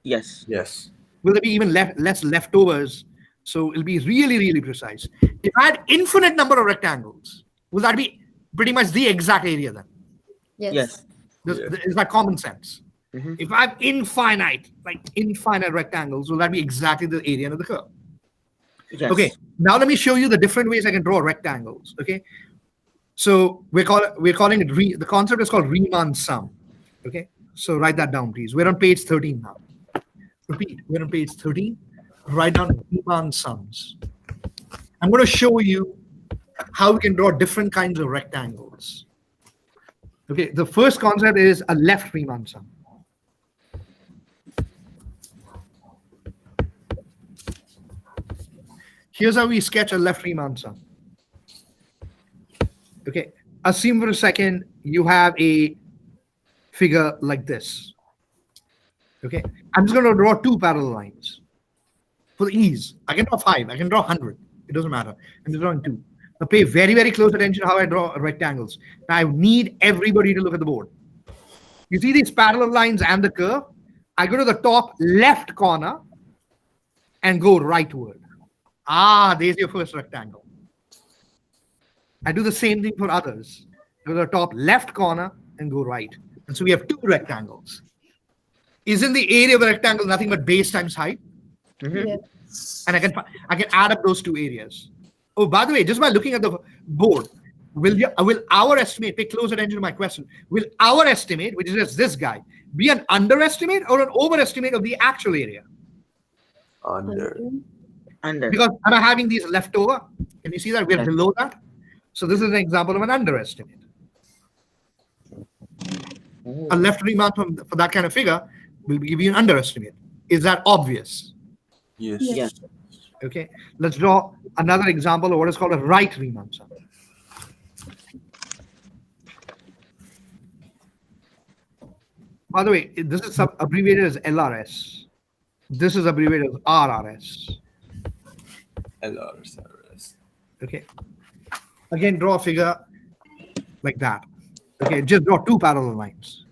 [SPEAKER 5] Yes.
[SPEAKER 7] Yes.
[SPEAKER 1] Will there be even less leftovers? So it'll be really, really precise. If I had infinite number of rectangles, will that be pretty much the exact area then?
[SPEAKER 6] Yes.
[SPEAKER 5] Yes.
[SPEAKER 1] This
[SPEAKER 7] Yeah.
[SPEAKER 1] is my common sense.
[SPEAKER 5] Mhm.
[SPEAKER 1] If I have infinite rectangles, will that be exactly the area of the curve?
[SPEAKER 5] Yes.
[SPEAKER 1] Okay, now let me show you the different ways I can draw rectangles. Okay, so we're calling it the concept is called Riemann sum. Okay, so write that down, please. We're on page 13 now. Repeat, we're on page 13. Write down Riemann sums. I'm going to show you how we can draw different kinds of rectangles. Okay, the first concept is a left Riemann sum. Here's how we sketch a left Riemann sum. Okay, assume for a second you have a figure like this. Okay, I'm just going to draw 2 parallel lines for the ease. I can draw 5, I can draw 100. It doesn't matter. I'm just drawing 2. Now pay very, very close attention to how I draw rectangles. Now I need everybody to look at the board. You see these parallel lines and the curve? I go to the top left corner and go rightward. There's your first rectangle. I do the same thing for others. Go to the top left corner and go right. And so we have 2 rectangles. Isn't the area of a rectangle nothing but base times height?
[SPEAKER 5] Mhm.
[SPEAKER 6] Yes.
[SPEAKER 1] And I can add up those 2 areas. Oh, by the way, just by looking at the board, will our estimate, pay close attention to my question, will our estimate, which is just this guy, be an underestimate or an overestimate of the actual area?
[SPEAKER 7] Under.
[SPEAKER 5] Under.
[SPEAKER 1] Because am I having these left over? Can you see that? We're
[SPEAKER 5] Yes.
[SPEAKER 1] below that. So this is an example of an underestimate.
[SPEAKER 5] Oh.
[SPEAKER 1] A left Riemann for that kind of figure will give you an underestimate. Is that obvious?
[SPEAKER 7] Yes.
[SPEAKER 5] Yes.
[SPEAKER 1] Okay, let's draw another example of what is called a right Riemann sum. By the way, this is abbreviated as LRS. This is abbreviated as RRS.
[SPEAKER 7] LRS.
[SPEAKER 1] Okay. Again, draw a figure like that. Okay, just draw two parallel lines.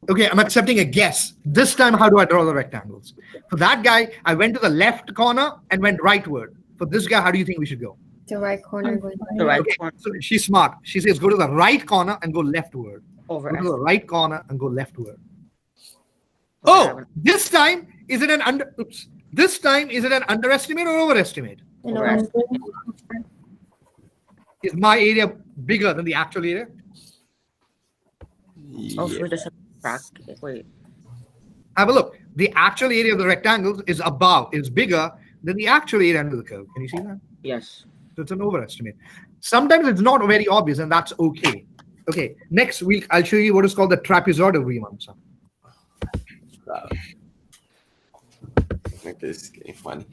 [SPEAKER 1] Okay, I'm accepting a guess. This time, how do I draw the rectangles? For that guy, I went to the left corner and went rightward. For this guy, how do you think we should go?
[SPEAKER 6] The right corner going
[SPEAKER 5] The right
[SPEAKER 1] Okay,
[SPEAKER 5] one
[SPEAKER 1] so she's smart. She says go to the right corner and go leftward.
[SPEAKER 5] over.
[SPEAKER 1] Go to the right corner and go leftward.
[SPEAKER 5] Okay,
[SPEAKER 1] Oh, this time is it an This time is it an underestimate or overestimate?
[SPEAKER 6] and
[SPEAKER 5] Right.
[SPEAKER 6] over.
[SPEAKER 1] Is my area bigger than the actual area?
[SPEAKER 5] Oh, so
[SPEAKER 7] Yeah.
[SPEAKER 5] it doesn't track. Wait.
[SPEAKER 1] Have a look. The actual area of the rectangles is bigger than the actual area under the curve. Can you see that?
[SPEAKER 5] Yes.
[SPEAKER 1] So it's an overestimate. Sometimes it's not very obvious, and that's okay. Okay, next week I'll show you what is called the trapezoidal Riemann sum.
[SPEAKER 7] Wow. Like this is getting funny.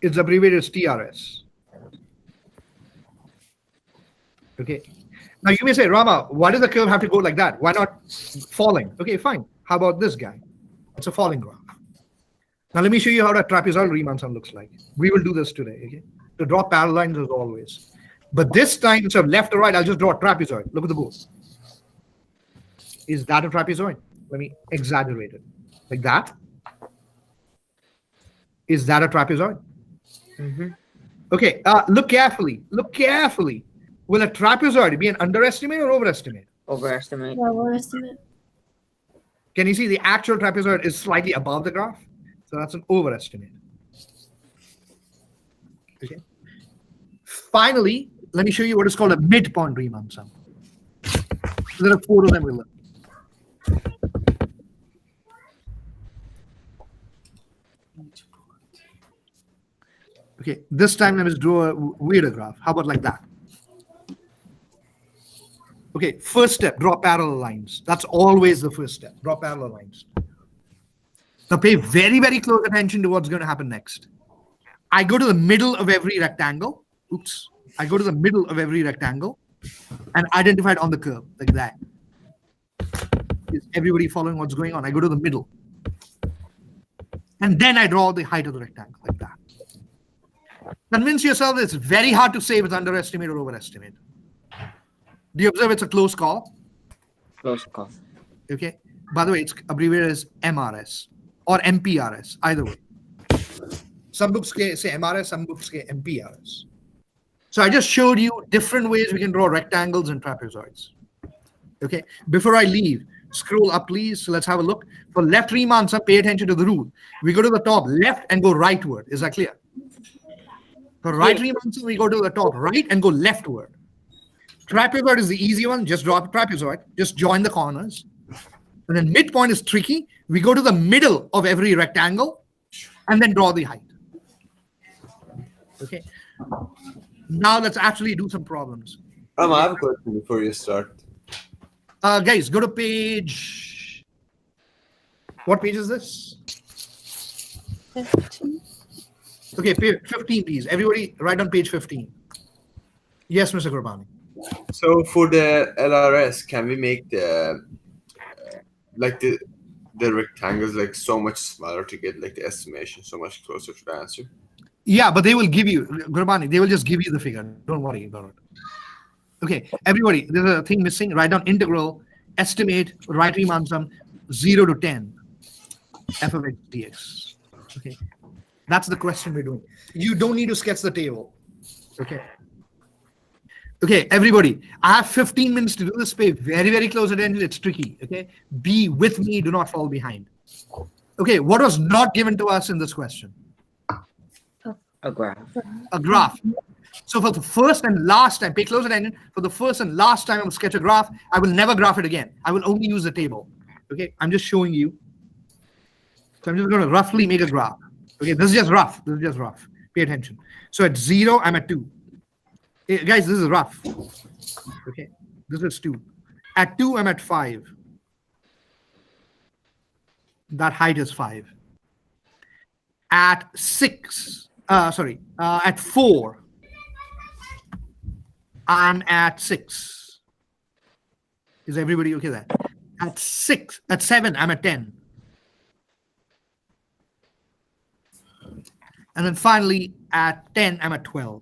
[SPEAKER 1] It's abbreviated as TRS. Okay. Now you may say, Rama, why does the curve have to go like that? Why not falling? Okay, fine. How about this guy? It's a falling graph. Now let me show you how the trapezoidal Riemann sum looks like. We will do this today. Okay. To draw parallel lines as always. But this time, instead of left or right, I'll just draw a trapezoid. Look at the board. Is that a trapezoid? Let me exaggerate it. Like that. Is that a trapezoid?
[SPEAKER 5] Mm-hmm.
[SPEAKER 1] Okay, look carefully. Look carefully. Will a trapezoid be an underestimate or overestimate?
[SPEAKER 5] Overestimate.
[SPEAKER 6] Overestimate.
[SPEAKER 1] Can you see the actual trapezoid is slightly above the graph? So that's an overestimate. Okay. Finally, let me show you what is called a midpoint Riemann sum. There are four of them. We'll learn. Okay, this time let us draw a weirder graph. How about like that? Okay, first step, draw parallel lines. That's always the first step. Draw parallel lines. Now pay very, very close attention to what's going to happen next. I go to the middle of every rectangle. Oops. I go to the middle of every rectangle and identify it on the curve like that. Is everybody following what's going on? I go to the middle. And then I draw the height of the rectangle like that. Convince yourself that it's very hard to say if it's underestimate or overestimate. Do you observe it's a close call?
[SPEAKER 5] Close call.
[SPEAKER 1] Okay. By the way, it's abbreviated as MRS or MPRS, either way. Some books say MRS, some books say MPRS. So I just showed you different ways we can draw rectangles and trapezoids. Okay. Before I leave, scroll up, please. So let's have a look. For left Riemann sum, pay attention to the rule. We go to the top left and go rightward. Is that clear? For right Riemann sum, we go to the top right and go leftward. Trapezoid is the easy one. Just draw a trapezoid. Just join the corners. And then midpoint is tricky. We go to the middle of every rectangle and then draw the height. Okay. Now let's actually do some problems.
[SPEAKER 7] I have a question before you start.
[SPEAKER 1] Guys, go to page. What page is this?
[SPEAKER 2] 15.
[SPEAKER 1] Okay, page 15, please. Everybody write on page 15. Yes, Mr. Gurbani.
[SPEAKER 7] So for the LRS, can we make the like the rectangles like so much smaller to get like the estimation so much closer to the answer?
[SPEAKER 1] Yeah, but they will give you, Gurbani, they will just give you the figure. Don't worry about it. Okay, everybody, there's a thing missing. Write down integral, estimate, right Riemann sum, 0 to 10, f of x dx. Okay, that's the question we're doing. You don't need to sketch the table. Okay. Okay, everybody, I have 15 minutes to do this. Pay very, very close attention. It's tricky. Okay, be with me. Do not fall behind. Okay, what was not given to us in this question?
[SPEAKER 5] A graph.
[SPEAKER 1] A graph. So for the first and last time, pay close attention. For the first and last time I will sketch a graph, I will never graph it again. I will only use the table. Okay, I'm just showing you. So I'm just going to roughly make a graph. Okay, this is just rough. This is just rough. Pay attention. So at 0, I'm at 2. Hey, guys, this is rough. Okay. This is 2. At 2, I'm at 5. That height is 5. At 6, at 4, I'm at 6. Is everybody okay there? At 7, I'm at 10. And then finally, at 10, I'm at 12.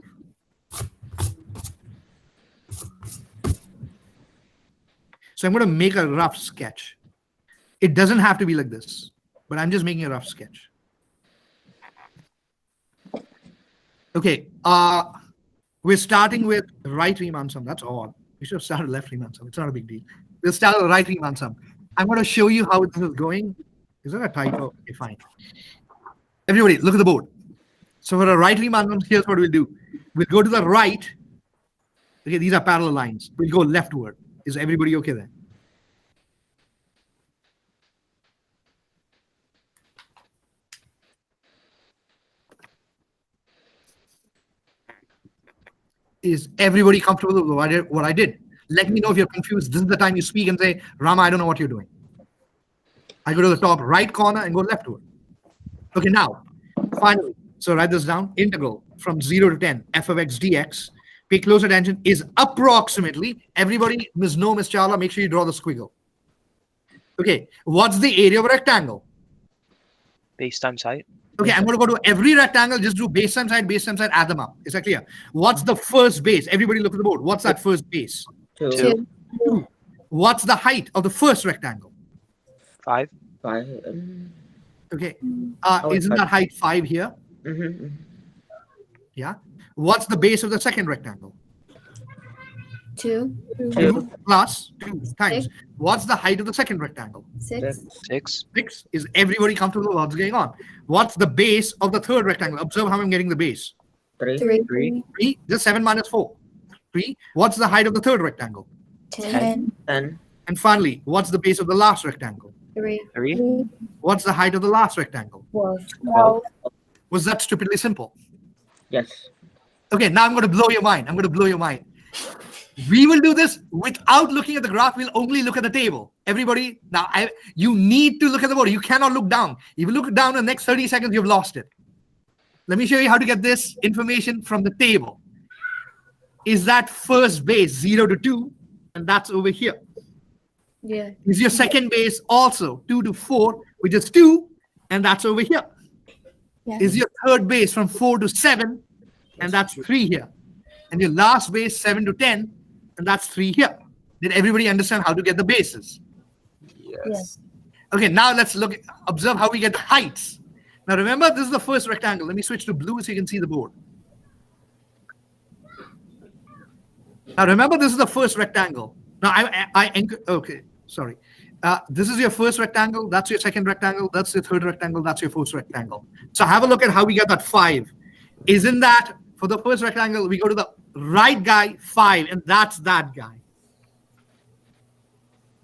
[SPEAKER 1] So I'm going to make a rough sketch. It doesn't have to be like this, but I'm just making a rough sketch. Okay, we're starting with right Riemann sum. That's odd. We should have started left Riemann sum. It's not a big deal. We'll start with right Riemann sum. I'm going to show you how this is going. Is that a typo? Okay, fine. Everybody, look at the board. So for a right Riemann sum, here's what we'll do. We'll go to the right. Okay, these are parallel lines. We'll go leftward. Is everybody okay there? Is everybody comfortable with what I did? Let me know if you're confused. This is the time you speak and say, Rama, I don't know what you're doing. I go to the top right corner and go leftward. Okay, now, finally, so write this down. Integral from 0 to 10, f of x dx. Pay close attention, is approximately, everybody, Ms. Chawla, make sure you draw the squiggle. Okay, what's the area of a rectangle?
[SPEAKER 4] Base times height.
[SPEAKER 1] Okay, I'm going to go to every rectangle, just do base times height, add them up. Is that clear? What's the first base? Everybody look at the board. What's that first base?
[SPEAKER 5] 2,
[SPEAKER 2] 2.
[SPEAKER 1] What's the height of the first rectangle?
[SPEAKER 4] 5.
[SPEAKER 5] 5.
[SPEAKER 1] Okay,
[SPEAKER 5] it's
[SPEAKER 1] isn't that height 5 here?
[SPEAKER 5] Mm-hmm.
[SPEAKER 1] Yeah. What's the base of the second rectangle?
[SPEAKER 6] 2,
[SPEAKER 5] 2,
[SPEAKER 1] Plus 2 times.
[SPEAKER 6] Six.
[SPEAKER 1] What's the height of the second rectangle?
[SPEAKER 6] 6,
[SPEAKER 4] 6.
[SPEAKER 1] 6. Is everybody comfortable with what's going on? What's the base of the third rectangle? Observe how I'm getting the base.
[SPEAKER 5] 3,
[SPEAKER 6] 3,
[SPEAKER 4] 3.
[SPEAKER 1] 3. Just 7 minus 4. 3. What's the height of the third rectangle?
[SPEAKER 6] 10,
[SPEAKER 5] 10,
[SPEAKER 1] And finally, what's the base of the last rectangle?
[SPEAKER 6] 3,
[SPEAKER 4] 3.
[SPEAKER 1] What's the height of the last rectangle?
[SPEAKER 6] 12,
[SPEAKER 4] 12.
[SPEAKER 1] Was that stupidly simple?
[SPEAKER 5] yes.
[SPEAKER 1] Okay, now I'm going to blow your mind. We will do this without looking at the graph. We'll only look at the table. Everybody, now you need to look at the board. You cannot look down. If you look down in the next 30 seconds, you've lost it. Let me show you how to get this information from the table. Is that first base 0 to 2? And that's over here.
[SPEAKER 6] yeah,
[SPEAKER 1] Is your second base also 2 to 4, which is 2? And that's over here.
[SPEAKER 2] Yes.
[SPEAKER 1] Is your third base from 4 to 7? And that's 3 here. And your last base 7 to 10, and that's 3 here. Did everybody understand how to get the bases?
[SPEAKER 7] Yes.
[SPEAKER 1] Okay, now let's observe how we get the heights. Now remember, this is the first rectangle. Let me switch to blue so you can see the board. Now remember, this is the first rectangle. Now okay, sorry. This is your first rectangle. That's your second rectangle. That's your third rectangle. That's your fourth rectangle. So have a look at how we get that 5. Isn't that for the first rectangle, we go to the right guy, 5, and that's that guy.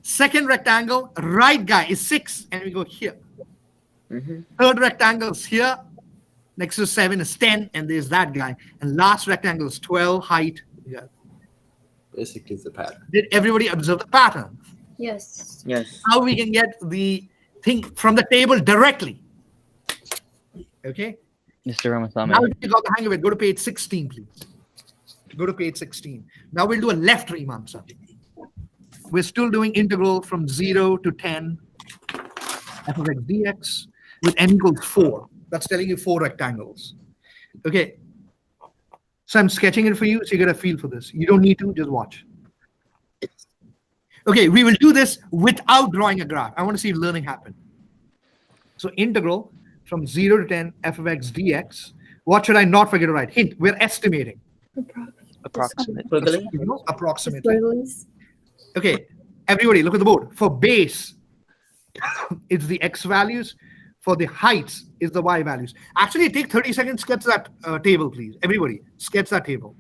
[SPEAKER 1] Second rectangle, right guy is 6, and we go here.
[SPEAKER 5] Mm-hmm.
[SPEAKER 1] Third rectangle is here. Next to 7 is 10, and there's that guy. And last rectangle is 12, height. Yeah.
[SPEAKER 7] Basically, it's a pattern.
[SPEAKER 1] Did everybody observe the pattern?
[SPEAKER 6] yes,
[SPEAKER 5] Yes.
[SPEAKER 1] How we can get the thing from the table directly. Okay?
[SPEAKER 8] Mr. Ramasamy.
[SPEAKER 1] Now you got the hang of it. Go to page 16, please. Go to page 16. Now we'll do a left Riemann sum. We're still doing integral from 0 to 10 f of x dx with n equals 4. That's telling you 4 rectangles. Okay. So I'm sketching it for you so you get a feel for this. You don't need to, just watch. Okay, we will do this without drawing a graph. I want to see if learning happened. So integral from 0 to 10 f of x dx. What should I not forget to write? Hint, we're estimating.
[SPEAKER 4] Approximate.
[SPEAKER 5] Quickly.
[SPEAKER 1] You know, approximately.
[SPEAKER 2] Squigglies.
[SPEAKER 1] Okay, everybody look at the board. For base, it's the x values. For the heights, is the y values. Actually, take 30 seconds, sketch that table, please. Everybody, sketch that table.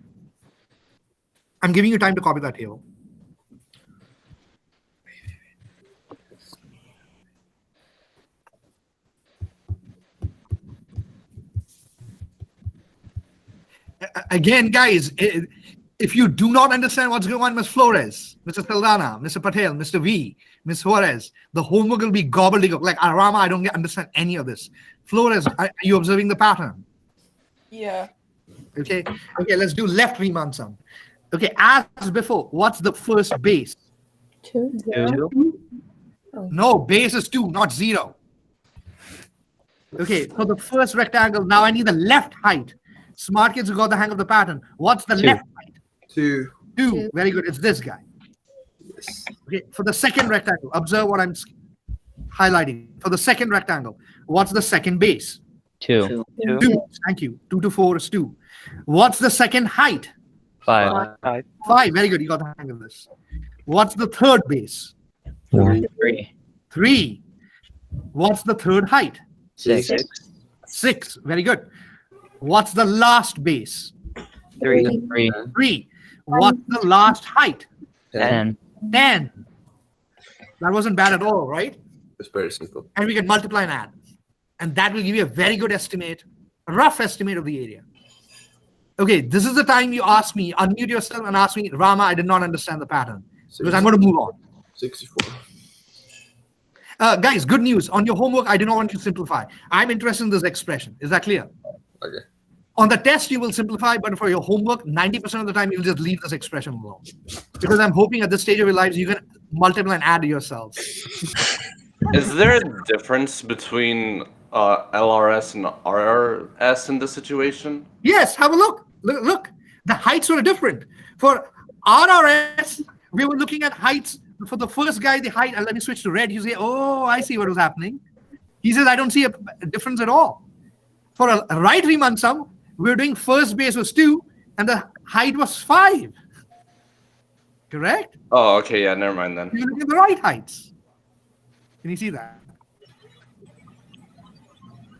[SPEAKER 1] I'm giving you time to copy that table. Again, guys, if you do not understand what's going on, Ms. Flores, Mr. Saldana, Mr. Patel, Mr. V, Ms. Juarez, the homework will be gobbledygook. Like, Rama, I don't understand any of this. Flores, are you observing the pattern?
[SPEAKER 8] Yeah.
[SPEAKER 1] Okay. Okay, let's do left Riemann sum. Okay, as before, what's the first base?
[SPEAKER 2] 2.
[SPEAKER 4] 2.
[SPEAKER 1] No, base is 2, not 0. Okay, so the first rectangle, now I need the left height. Smart kids who got the hang of the pattern. What's the
[SPEAKER 4] 2.
[SPEAKER 1] left height?
[SPEAKER 7] 2.
[SPEAKER 1] 2. Very good. It's this guy.
[SPEAKER 7] Yes.
[SPEAKER 1] Okay, for the second rectangle, observe what I'm highlighting. For the second rectangle, what's the second base?
[SPEAKER 4] 2.
[SPEAKER 1] 2. Thank you. 2 to 4 is 2. What's the second height?
[SPEAKER 4] 5.
[SPEAKER 1] 5. Very good. You got the hang of this. What's the third base?
[SPEAKER 4] 3.
[SPEAKER 1] 3. What's the third height?
[SPEAKER 4] 6.
[SPEAKER 1] 6. Very good. What's the last base?
[SPEAKER 4] 3.
[SPEAKER 1] 3. What's the last height?
[SPEAKER 4] 10.
[SPEAKER 1] 10. That wasn't bad at all, right?
[SPEAKER 7] It's very simple.
[SPEAKER 1] And we can multiply and add. And that will give you a very good estimate, a rough estimate of the area. Okay, this is the time you ask me, unmute yourself and ask me, Rama, I did not understand the pattern. Because I'm going to move on.
[SPEAKER 7] 64.
[SPEAKER 1] Guys, good news. On your homework, I do not want you to simplify. I'm interested in this expression. Is that clear?
[SPEAKER 7] Okay.
[SPEAKER 1] On the test, you will simplify, but for your homework, 90% of the time, you'll just leave this expression alone. Because I'm hoping at this stage of your lives, you can multiply and add yourselves.
[SPEAKER 9] Is there a difference between LRS and RRS in this situation?
[SPEAKER 1] Yes, have a look. Look. The heights were different. For RRS, we were looking at heights. For the first guy, the height, and let me switch to red. You say, oh, I see what was happening. He says, I don't see a difference at all. For a right Riemann sum, we were doing first base was 2, and the height was 5. Correct?
[SPEAKER 9] Oh, okay, yeah, never mind then.
[SPEAKER 1] You look at the right heights. Can you see that?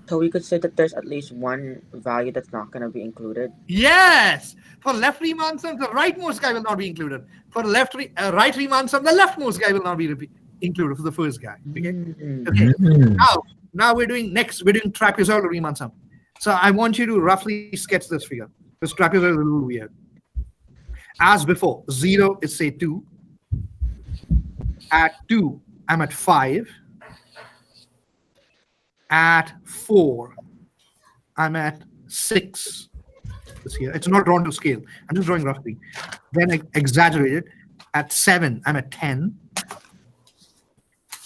[SPEAKER 5] So we could say that there's at least one value that's not going to be included.
[SPEAKER 1] Yes. For left Riemann sum, the rightmost guy will not be included. For right Riemann sum, the leftmost guy will not be included for the first guy. Okay. Okay. Now we're doing trapezoidal Riemann sum. So I want you to roughly sketch this figure. This trapezoid is a little weird. As before, 0 is say 2. At 2, I'm at 5. At 4, I'm at 6. This here. It's not drawn to scale. I'm just drawing roughly. Then I exaggerate it. At 7, I'm at 10.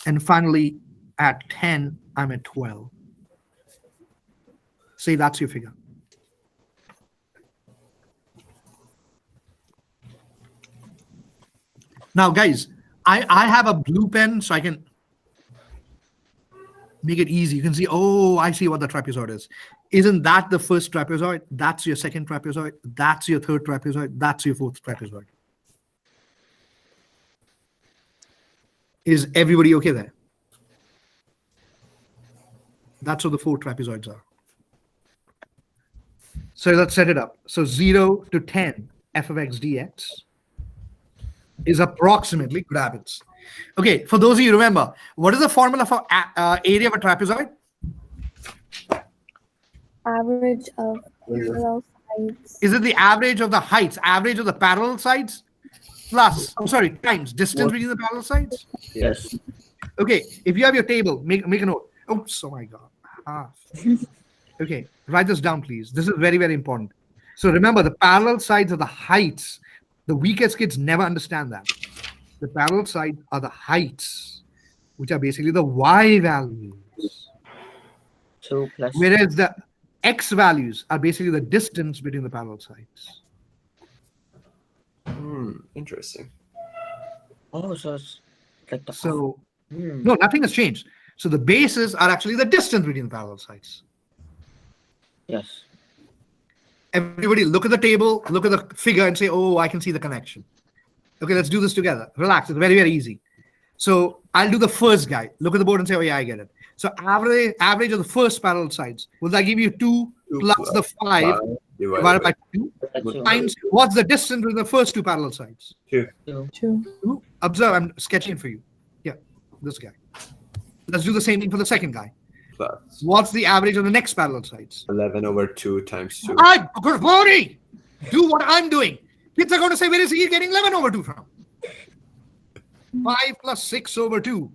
[SPEAKER 1] And finally, at 10, I'm at 12. See, that's your figure. Now, guys, I have a blue pen, so I can make it easy. You can see, oh, I see what the trapezoid is. Isn't that the first trapezoid? That's your second trapezoid. That's your third trapezoid. That's your fourth trapezoid. Is everybody okay there? That's what the 4 trapezoids are. So let's set it up. So 0 to 10 f of x dx is approximately, good habits. Okay, for those of you who remember, what is the formula for area of a trapezoid?
[SPEAKER 2] Average of parallel sides.
[SPEAKER 1] Is it the average of the heights, average of the parallel sides, plus, I'm sorry, times distance between the parallel sides?
[SPEAKER 5] Yes.
[SPEAKER 1] Okay, if you have your table, make a note. Oops, oh my God. Half. Okay, write this down, please. This is very, very important. So remember, the parallel sides are the heights. The weakest kids never understand that. The parallel sides are the heights, which are basically the y values.
[SPEAKER 5] 2 plus.
[SPEAKER 1] Whereas the x values are basically the distance between the parallel sides.
[SPEAKER 7] Interesting.
[SPEAKER 5] Oh, so it's like the.
[SPEAKER 1] So, no, nothing has changed. So the bases are actually the distance between the parallel sides.
[SPEAKER 5] Yes.
[SPEAKER 1] Everybody look at the table, look at the figure and say, oh, I can see the connection. Okay, let's do this together. Relax. It's very, very easy. So I'll do the first guy. Look at the board and say, oh, yeah, I get it. So average of the first parallel sides. Will that give you 2 plus the 5 divided by 2 times what's the distance between the first 2 parallel sides?
[SPEAKER 7] 2.
[SPEAKER 1] 2. Observe, I'm sketching for you. Yeah, this guy. Let's do the same thing for the second guy.
[SPEAKER 7] Plus
[SPEAKER 1] What's the average of the next parallel sides?
[SPEAKER 7] 11 over 2 times 2.
[SPEAKER 1] Good morning. Do what I'm doing. Kids are going to say, where is he getting 11 over 2 from? 5 plus 6 over 2.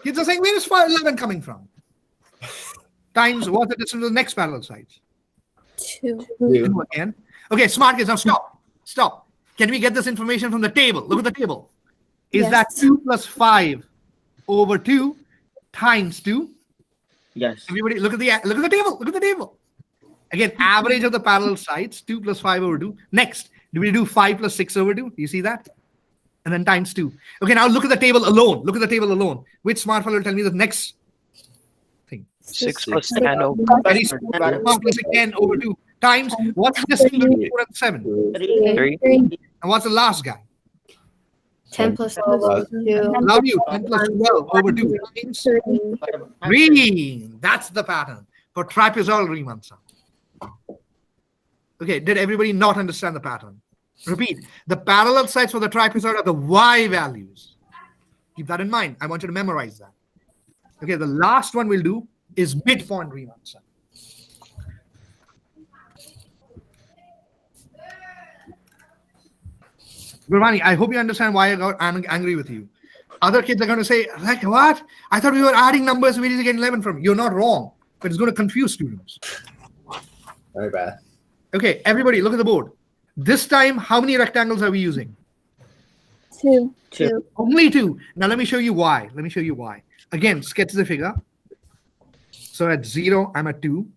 [SPEAKER 1] Kids are saying, where is 11 coming from? Times what's the distance to the next parallel sides?
[SPEAKER 6] 2.
[SPEAKER 1] 2 again. Okay, smart kids, now stop. Stop. Can we get this information from the table? Look at the table. Is
[SPEAKER 6] Yes.
[SPEAKER 1] that 2 plus 5 over 2 times 2?
[SPEAKER 5] Yes.
[SPEAKER 1] Everybody, look at the table. Look at the table. Again, average of the parallel sides, 2 plus 5 over 2. Next, do we do 5 plus 6 over 2? Do you see that? And then times 2. Okay, now look at the table alone. Look at the table alone. Which smart fellow will tell me the next thing?
[SPEAKER 4] 6 plus 10 over
[SPEAKER 1] Very simple. 1 plus 10 over 2 times what's the distance between 4 and 7?
[SPEAKER 4] 3.
[SPEAKER 1] And what's the last guy?
[SPEAKER 6] 10 plus 12 over 2.
[SPEAKER 1] Love you. 10 plus 12 over 2 times 3. That's the pattern for trapezoidal Riemann sum. Okay, did everybody not understand the pattern? Repeat. The parallel sides for the trapezoid are the y values. Keep that in mind. I want you to memorize that. Okay, the last one we'll do is midpoint Riemann sum. Gurvani, I hope you understand why I got angry with you. Other kids are going to say, like, what? I thought we were adding numbers. Where did you get 11 from? You're not wrong, but it's going to confuse students.
[SPEAKER 7] Very bad.
[SPEAKER 1] Okay, everybody, look at the board. This time, how many rectangles are we using?
[SPEAKER 2] 2.
[SPEAKER 5] 2.
[SPEAKER 1] Only 2. Now, let me show you why. Let me show you why. Again, sketch the figure. So at 0, I'm at 2.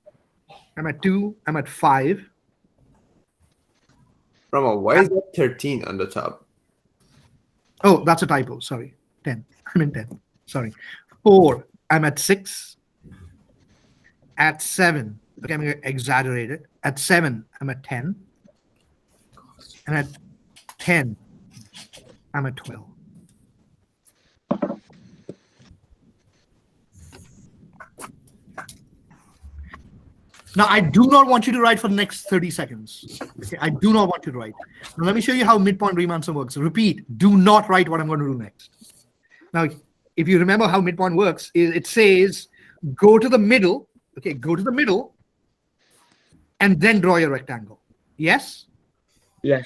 [SPEAKER 1] I'm at 2. I'm at 5.
[SPEAKER 7] Rama, why is that 13 on the top?
[SPEAKER 1] Oh, that's a typo. Sorry. 10. I'm in 10. Sorry. 4. I'm at 6. At 7. Okay, I'm going to exaggerate it. At 7, I'm at 10. And at 10, I'm at 12. Now, I do not want you to write for the next 30 seconds. Okay, I do not want you to write. Now, let me show you how midpoint Riemann sum works. Repeat, do not write what I'm going to do next. Now, if you remember how midpoint works, it says go to the middle. Okay, go to the middle and then draw your rectangle. Yes?
[SPEAKER 5] Yes.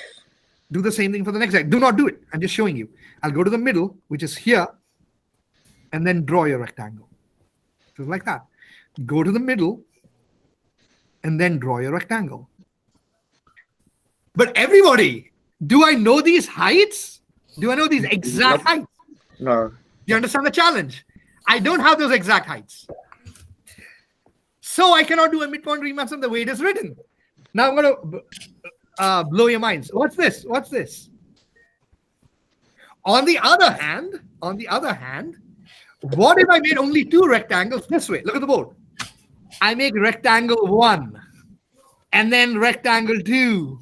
[SPEAKER 1] Do the same thing for the next side. Do not do it. I'm just showing you. I'll go to the middle, which is here, and then draw your rectangle. Just like that. Go to the middle and then draw your rectangle. But everybody, do I know these heights? Do I know these exact heights?
[SPEAKER 5] No.
[SPEAKER 1] Do you understand the challenge? I don't have those exact heights. So I cannot do a midpoint Riemann sum the way it is written. Now I'm going to blow your minds. What's this? What's this? On the other hand, what if I made only 2 rectangles this way? Look at the board. I make rectangle 1 and then rectangle 2.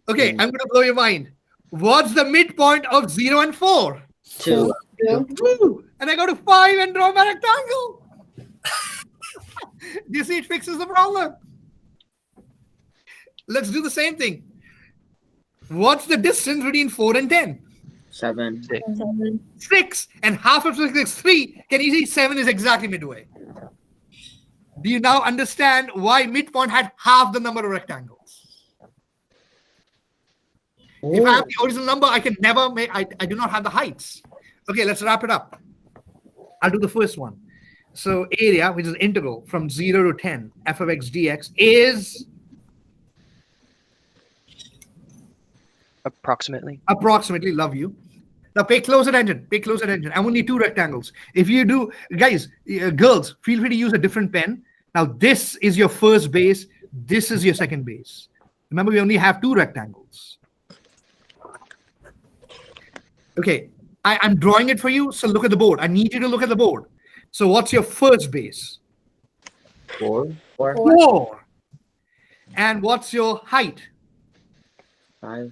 [SPEAKER 1] Okay, I'm going to blow your mind. What's the midpoint of 0 and 4?
[SPEAKER 5] 2.
[SPEAKER 1] 2. And I go to 5 and draw my rectangle. Do you see it fixes the problem? Let's do the same thing. What's the distance between 4 and 10?
[SPEAKER 5] 7.
[SPEAKER 1] 6. And half of 6 is 3. Can you see 7 is exactly midway? Do you now understand why midpoint had half the number of rectangles? If I have the original number, I can never make, I do not have the heights. Okay, let's wrap it up. I'll do the first one. So area, which is integral from 0 to 10, f of x dx is
[SPEAKER 4] approximately.
[SPEAKER 1] Approximately, love you. Now pay close attention. Pay close attention. I only 2 rectangles. If you do, guys, girls, feel free to use a different pen. Now this is your first base. This is your second base. Remember, we only have 2 rectangles. Okay, I'm drawing it for you. So look at the board. I need you to look at the board. So what's your first base?
[SPEAKER 7] 4.
[SPEAKER 1] 4. And what's your height?
[SPEAKER 5] 5.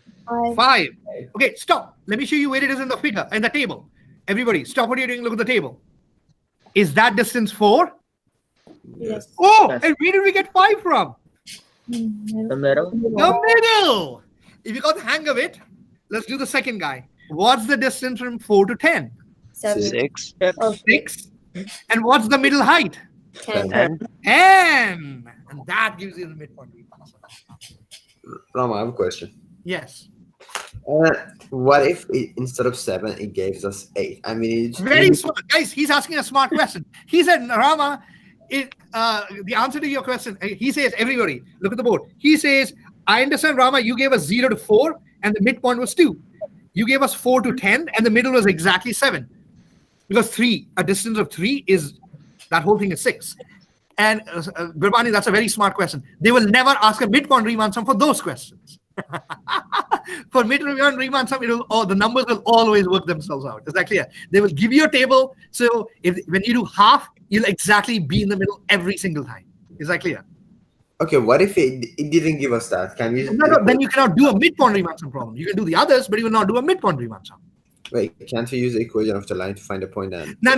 [SPEAKER 1] 5. Okay, stop. Let me show you where it is in the figure, in the table. Everybody, stop what you're doing. Look at the table. Is that distance 4?
[SPEAKER 7] Yes.
[SPEAKER 1] Oh,
[SPEAKER 5] Yes.
[SPEAKER 1] and where did we get 5 from?
[SPEAKER 5] The middle.
[SPEAKER 1] The middle. If you got the hang of it, let's do the second guy. What's the distance from 4 to 10?
[SPEAKER 6] 7.
[SPEAKER 4] 6.
[SPEAKER 1] 6. And what's the middle height?
[SPEAKER 6] 10.
[SPEAKER 4] 10.
[SPEAKER 1] 10. And that gives you the midpoint.
[SPEAKER 7] Rama, I have a question.
[SPEAKER 1] Yes.
[SPEAKER 7] What if instead of 7, it gives us 8? I mean,
[SPEAKER 1] Very smart. Guys, he's asking a smart question. He said, Rama, the answer to your question, he says, everybody, look at the board. He says, I understand, Rama, you gave us 0 to 4, and the midpoint was 2. You gave us 4 to 10, and the middle was exactly 7. Because 3, a distance of 3 is, that whole thing is 6. And Gurbani, that's a very smart question. They will never ask a midpoint Riemann sum for those questions. For midpoint Riemann sum, the numbers will always work themselves out. Is that clear? They will give you a table. So when you do half, you'll exactly be in the middle every single time. Is that clear?
[SPEAKER 7] Okay, what if it didn't give us that? Can we?
[SPEAKER 1] No, then you cannot do a midpoint Riemann sum problem. You can do the others, but you will not do a midpoint Riemann sum.
[SPEAKER 7] Wait, can't we use the equation of the line to find a point? And
[SPEAKER 1] No.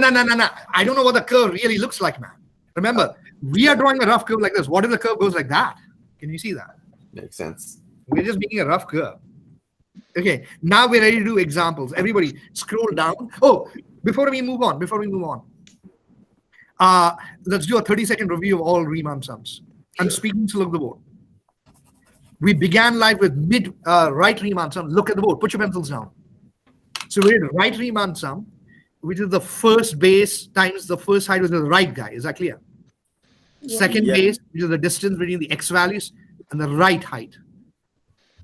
[SPEAKER 1] I don't know what the curve really looks like, man. Remember, we are drawing a rough curve like this. What if the curve goes like that? Can you see that?
[SPEAKER 7] makes sense.
[SPEAKER 1] We're just making a rough curve. Okay, now we're ready to do examples. Everybody scroll down. Oh, before we move on, let's do a 30-second review of all Riemann sums. I'm speaking to look at the board. We began live with right Riemann sum. Look at the board. Put your pencils down. So we did right Riemann sum, which is the first base times the first height, which is the right guy. Is that clear?
[SPEAKER 6] Yeah.
[SPEAKER 1] Second base, which is the distance between the x values and the right height.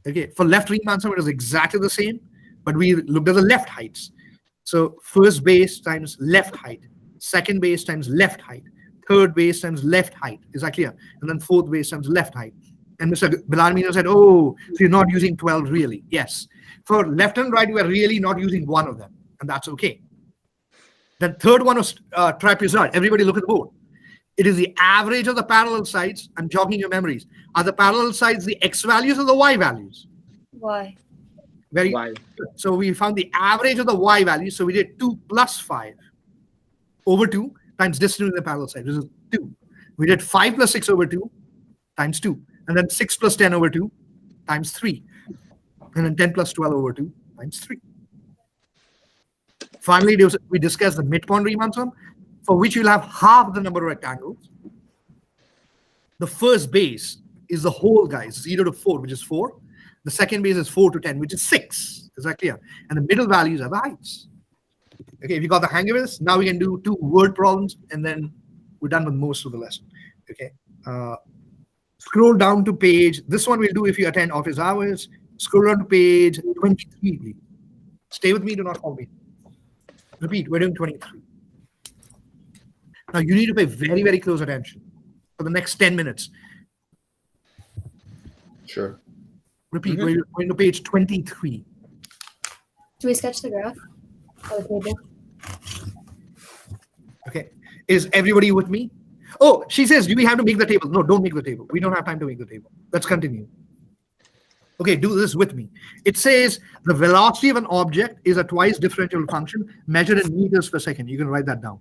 [SPEAKER 1] Okay, for left Riemann sum, it is exactly the same, but we looked at the left heights. So first base times left height, second base times left height, third base times left height. Is that clear? And then fourth base times left height. And Mr. Bilalmino said, oh, so you're not using 12 really. Yes. For left and right, we are really not using one of them, and that's okay. The third one was trapezoid. Everybody look at the board. It is the average of the parallel sides. I'm jogging your memories. Are the parallel sides the x values or the y values?
[SPEAKER 6] Why?
[SPEAKER 1] Very
[SPEAKER 5] Y.
[SPEAKER 1] good. So we found the average of the y value. So we did 2 plus 5 over 2 times distance in the parallel side, which is 2. We did 5 plus 6 over 2 times 2. And then 6 plus 10 over 2 times 3. And then 10 plus 12 over 2 times 3. Finally, we discussed the midpoint Riemann sum, for which you'll have half the number of rectangles. The first base is the whole, guys, 0 to 4, which is 4. The second base is 4 to 10, which is 6. Is that clear? And the middle values are the heights. Okay, if you got the hang of this, now we can do 2 word problems, and then we're done with most of the lesson. Okay. Scroll down to page, this one we'll do if you attend office hours. Scroll down to page 23, please. Stay with me, do not call me. Repeat, we're doing 23. Now you need to pay very, very close attention for the next 10 minutes.
[SPEAKER 7] Sure.
[SPEAKER 1] Repeat, we're going to page 23.
[SPEAKER 6] Do we sketch the graph? Or the table?
[SPEAKER 1] Okay. Is everybody with me? Oh, she says, do we have to make the table? No, don't make the table. We don't have time to make the table. Let's continue. Okay, do this with me. It says the velocity of an object is a twice differential function measured in meters per second. You can write that down.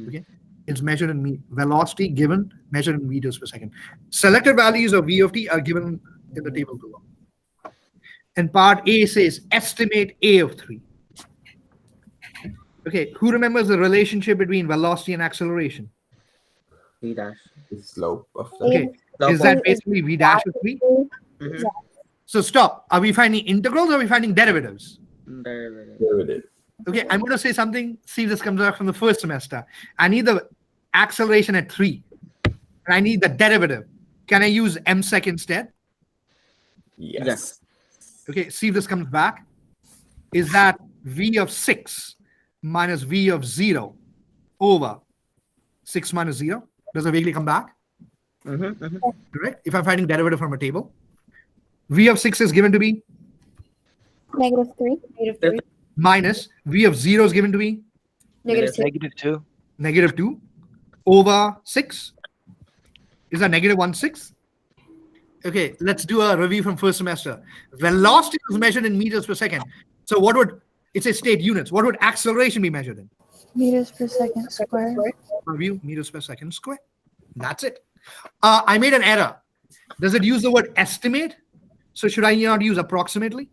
[SPEAKER 1] Okay, it's measured in velocity given, measured in meters per second. Selected values of v of t are given in the table below. And part A says estimate a of 3. Okay, who remembers the relationship between velocity and acceleration?
[SPEAKER 5] V dash.
[SPEAKER 7] The slope of the.
[SPEAKER 1] Okay, is that basically v dash of 3?
[SPEAKER 5] Mhm.
[SPEAKER 1] So stop. Are we finding integrals or are we finding derivatives?
[SPEAKER 5] Derivative.
[SPEAKER 1] Okay, I'm going to say something. See if this comes out from the first semester. I need the acceleration at 3. And I need the derivative. Can I use msec instead?
[SPEAKER 5] Yes.
[SPEAKER 1] Okay, see if this comes back. Is that v of 6 minus v of 0 over 6 minus 0? Does it vaguely come back? Correct? If I'm finding derivative from a table. V of 6 is given to be
[SPEAKER 6] -3. -3.
[SPEAKER 1] minus v of 0 is given to be
[SPEAKER 6] -2.
[SPEAKER 4] -2.
[SPEAKER 1] -2 over 6. Is that -1/6? Okay, let's do a review from first semester. Velocity was measured in meters per second. So what would, it says state units. What would acceleration be measured in?
[SPEAKER 2] Meters per second square.
[SPEAKER 1] Review, meters per second square. That's it. I made an error. Does it use the word estimate? So should I not use approximately?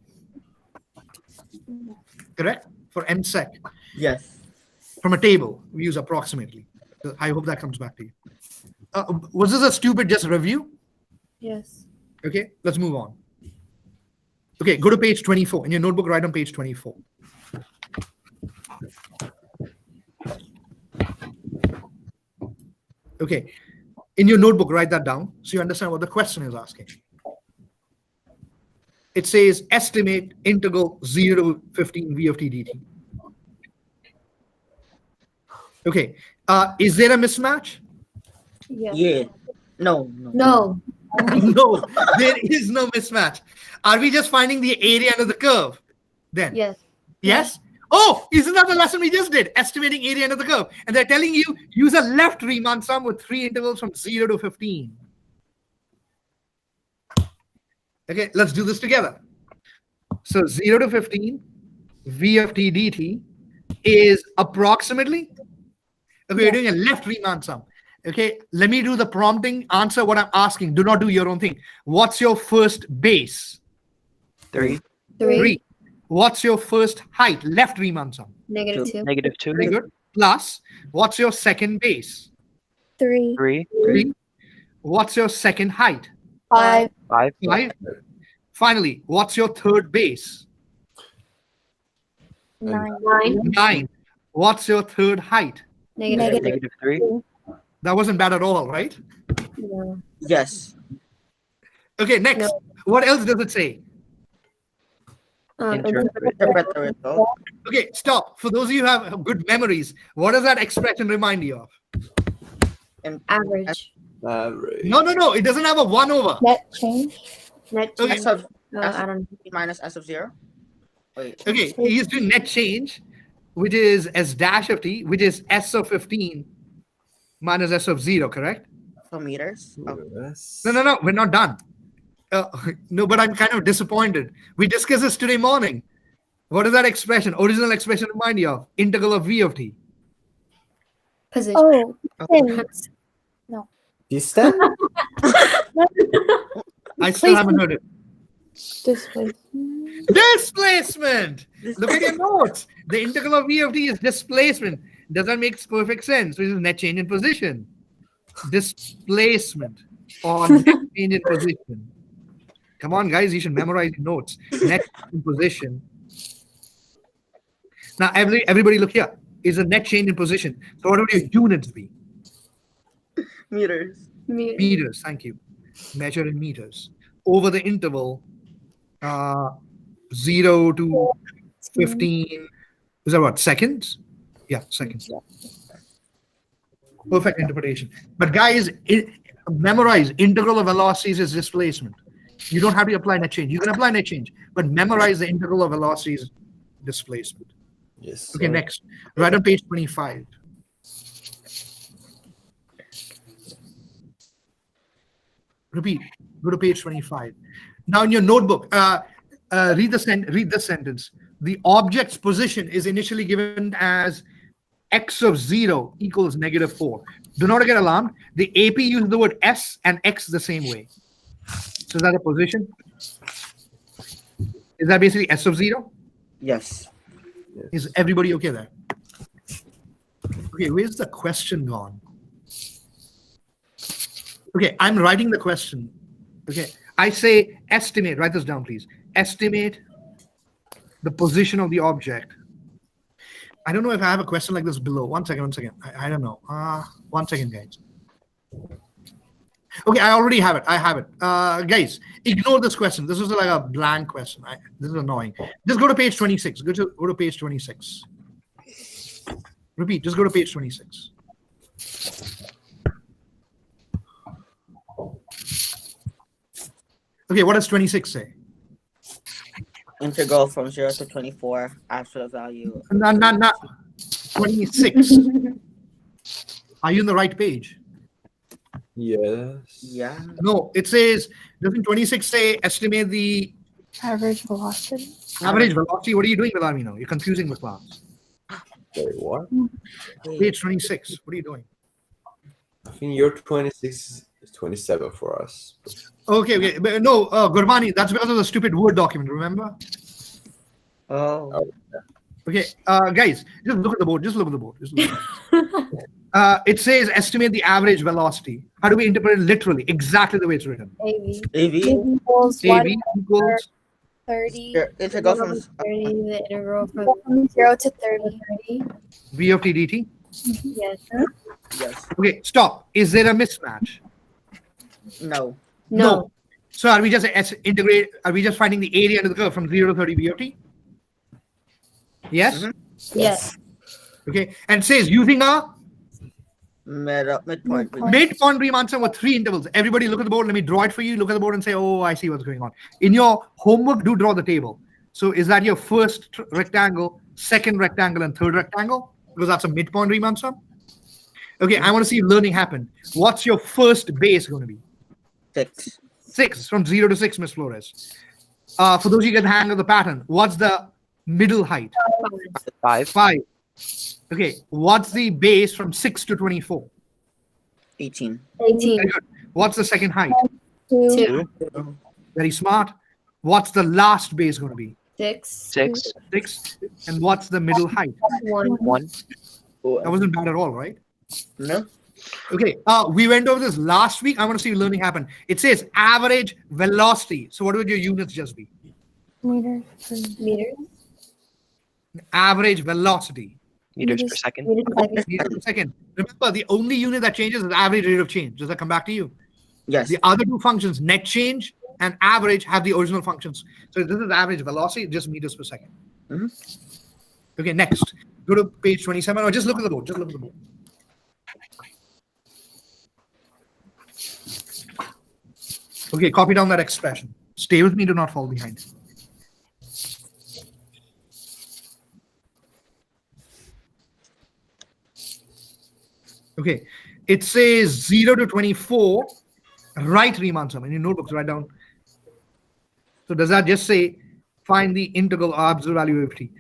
[SPEAKER 1] Correct? For msec.
[SPEAKER 5] Yes.
[SPEAKER 1] From a table, we use approximately. I hope that comes back to you. Was this a stupid just review?
[SPEAKER 2] Yes.
[SPEAKER 1] Okay, let's move on. Okay, go to page 24. In your notebook, write on page 24. Okay, in your notebook, write that down so you understand what the question is asking. It says estimate integral 0 to 15 v of t dt. Okay, is there a mismatch?
[SPEAKER 2] Yes.
[SPEAKER 5] Yeah. No, no.
[SPEAKER 6] No.
[SPEAKER 1] No, there is no mismatch. Are we just finding the area under the curve then?
[SPEAKER 6] Yes.
[SPEAKER 1] Yes? Oh, isn't that the lesson we just did? Estimating area under the curve. And they're telling you use a left Riemann sum with 3 intervals from 0 to 15. Okay, let's do this together. So 0 to 15, v of t dt is approximately, okay, we're doing a left Riemann sum. Okay, let me do the prompting, answer what I'm asking. Do not do your own thing. What's your first base?
[SPEAKER 4] 3,
[SPEAKER 1] 3. What's your first height? Left Riemann sum.
[SPEAKER 6] -2.
[SPEAKER 4] -2,
[SPEAKER 1] Very good. Plus, what's your second base?
[SPEAKER 2] 3,
[SPEAKER 4] 3,
[SPEAKER 1] 3. What's your second height?
[SPEAKER 2] 5,
[SPEAKER 4] 5,
[SPEAKER 1] 5. Finally, what's your third base?
[SPEAKER 2] 9,
[SPEAKER 6] 9.
[SPEAKER 1] 9. What's your third height?
[SPEAKER 6] -3.
[SPEAKER 4] -3,
[SPEAKER 1] That wasn't bad at all, right?
[SPEAKER 6] No.
[SPEAKER 5] Yes.
[SPEAKER 1] Okay, next. What else does it say?
[SPEAKER 4] interpret,
[SPEAKER 5] Interpret the result.
[SPEAKER 1] Okay, stop. For those of you who have good memories, what does that expression remind you of?
[SPEAKER 5] And
[SPEAKER 6] Average.
[SPEAKER 7] Average.
[SPEAKER 1] No. It doesn't have a 1 over.
[SPEAKER 2] net change.
[SPEAKER 6] Net
[SPEAKER 1] Okay.
[SPEAKER 6] change.
[SPEAKER 5] S of
[SPEAKER 6] I don't know.
[SPEAKER 5] minus S of 0. Wait.
[SPEAKER 1] Okay, he is doing net change, which is S dash of t, which is S of 15 minus S of 0, correct?
[SPEAKER 5] For meters. Oh.
[SPEAKER 7] Yes.
[SPEAKER 1] No, we're not done. No, but I'm kind of disappointed. We discussed this today morning. What is that expression? Original expression remind you of? Integral of v of t.
[SPEAKER 6] Position.
[SPEAKER 2] Oh, 10.
[SPEAKER 7] Distance?
[SPEAKER 1] I still haven't heard it.
[SPEAKER 2] Displacement.
[SPEAKER 1] Displacement. Look at your notes. The integral of v of t is displacement. Does that make perfect sense? Which is net change in position. Displacement or net change in position. Come on, guys, you should memorize your notes. Net change in position. Now, everybody look here. Is a net change in position. So what would your units be?
[SPEAKER 5] Meters.
[SPEAKER 1] Meters, thank you. Measured in meters. Over the interval 0 to 15. Is that what? Seconds? Yeah, seconds. Perfect interpretation. But guys, memorize integral of velocities is displacement. You don't have to apply net change. You can apply net change, but memorize the integral of velocities displacement.
[SPEAKER 7] Yes.
[SPEAKER 1] Okay, next. Right on page 25. Repeat. Go to page 25. Now in your notebook, read this sentence. The object's position is initially given as x of 0 equals -4. Do not get alarmed. The AP used the word s and x the same way. So is that a position? Is that basically s of 0?
[SPEAKER 5] Yes.
[SPEAKER 1] Is everybody okay there? Okay, where's the question gone? Okay, I'm writing the question. Okay, I say estimate. Write this down, please. Estimate the position of the object. I don't know if I have a question like this below. One second. I don't know. 1 second, guys. Okay, I already have it. I have it. Guys, ignore this question. This is like a blank question. This is annoying. Just go to page 26. Go to page 26. Repeat. Just go to page 26. Okay, what does 26 say?
[SPEAKER 5] Integral from 0 to 24 absolute value.
[SPEAKER 1] No. 26. Are you on the right page?
[SPEAKER 7] Yes.
[SPEAKER 5] Yeah.
[SPEAKER 1] No, it says, doesn't 26 say estimate the
[SPEAKER 2] Average velocity.
[SPEAKER 1] average velocity? What are you doing, Villarmino? You're confusing the class.
[SPEAKER 7] Wait, what?
[SPEAKER 1] Page 26. What are you doing?
[SPEAKER 7] I think your 26 is 27 for us.
[SPEAKER 1] Okay. But no, Gurbani, that's because of the stupid Word document, remember?
[SPEAKER 5] Oh.
[SPEAKER 1] Okay, guys, just look at the board. Just look at the board. It says estimate the average velocity. How do we interpret it literally? Exactly the way it's written.
[SPEAKER 6] AV.
[SPEAKER 5] AV.
[SPEAKER 2] Equals
[SPEAKER 1] AV
[SPEAKER 2] 1
[SPEAKER 1] equals
[SPEAKER 6] 30.
[SPEAKER 5] If it goes from
[SPEAKER 6] 30, the integral from 0 to 30.
[SPEAKER 1] V of t dt.
[SPEAKER 6] Yes.
[SPEAKER 5] yes,
[SPEAKER 1] Okay, stop. Is there a mismatch?
[SPEAKER 5] no,
[SPEAKER 6] No.
[SPEAKER 1] So are we just integrate? Are we just finding the area under the curve from 0 to 30 V of t? Yes.
[SPEAKER 5] Mhm.
[SPEAKER 6] Yes.
[SPEAKER 1] Okay, and says using a
[SPEAKER 5] midpoint.
[SPEAKER 1] midpoint Riemann sum with 3 intervals. Everybody look at the board. Let me draw it for you. Look at the board and say, oh, I see what's going on. In your homework, do draw the table. So is that your first rectangle, second rectangle, and third rectangle? Because that's a midpoint Riemann sum. Okay, I want to see learning happen. What's your first base going to be?
[SPEAKER 5] 6.
[SPEAKER 1] 6, from 0 to 6, Miss Flores. For those who get the hang of the pattern, what's the middle height?
[SPEAKER 4] 5.
[SPEAKER 1] 5. Okay, what's the base from 6 to 24?
[SPEAKER 5] 18.
[SPEAKER 6] 18.
[SPEAKER 1] Very good. What's the second height?
[SPEAKER 6] 2.
[SPEAKER 1] Very smart. What's the last base going to be?
[SPEAKER 6] 6.
[SPEAKER 4] 6.
[SPEAKER 1] 6. And what's the middle height?
[SPEAKER 6] 1.
[SPEAKER 4] 1.
[SPEAKER 1] That wasn't bad at all, right?
[SPEAKER 5] No.
[SPEAKER 1] Okay, we went over this last week. I want to see learning happen. It says average velocity. So what would your units just be?
[SPEAKER 2] Meters per
[SPEAKER 6] Meters.
[SPEAKER 1] Average velocity.
[SPEAKER 4] Meters per second.
[SPEAKER 6] Meters per second.
[SPEAKER 1] Meters per second. Remember, the only unit that changes is average rate of change. Does that come back to you?
[SPEAKER 5] Yes.
[SPEAKER 1] The other two functions, net change and average, have the original functions. So this is average velocity, just meters per second.
[SPEAKER 5] Mhm.
[SPEAKER 1] Okay, next. Go to page 27, or just look at the board. Just look at the board. Okay, copy down that expression. Stay with me, do not fall behind. Okay, it says 0 to 24. Write Riemann sum in your notebooks. Write down. So does that just say find the integral or absolute value of t?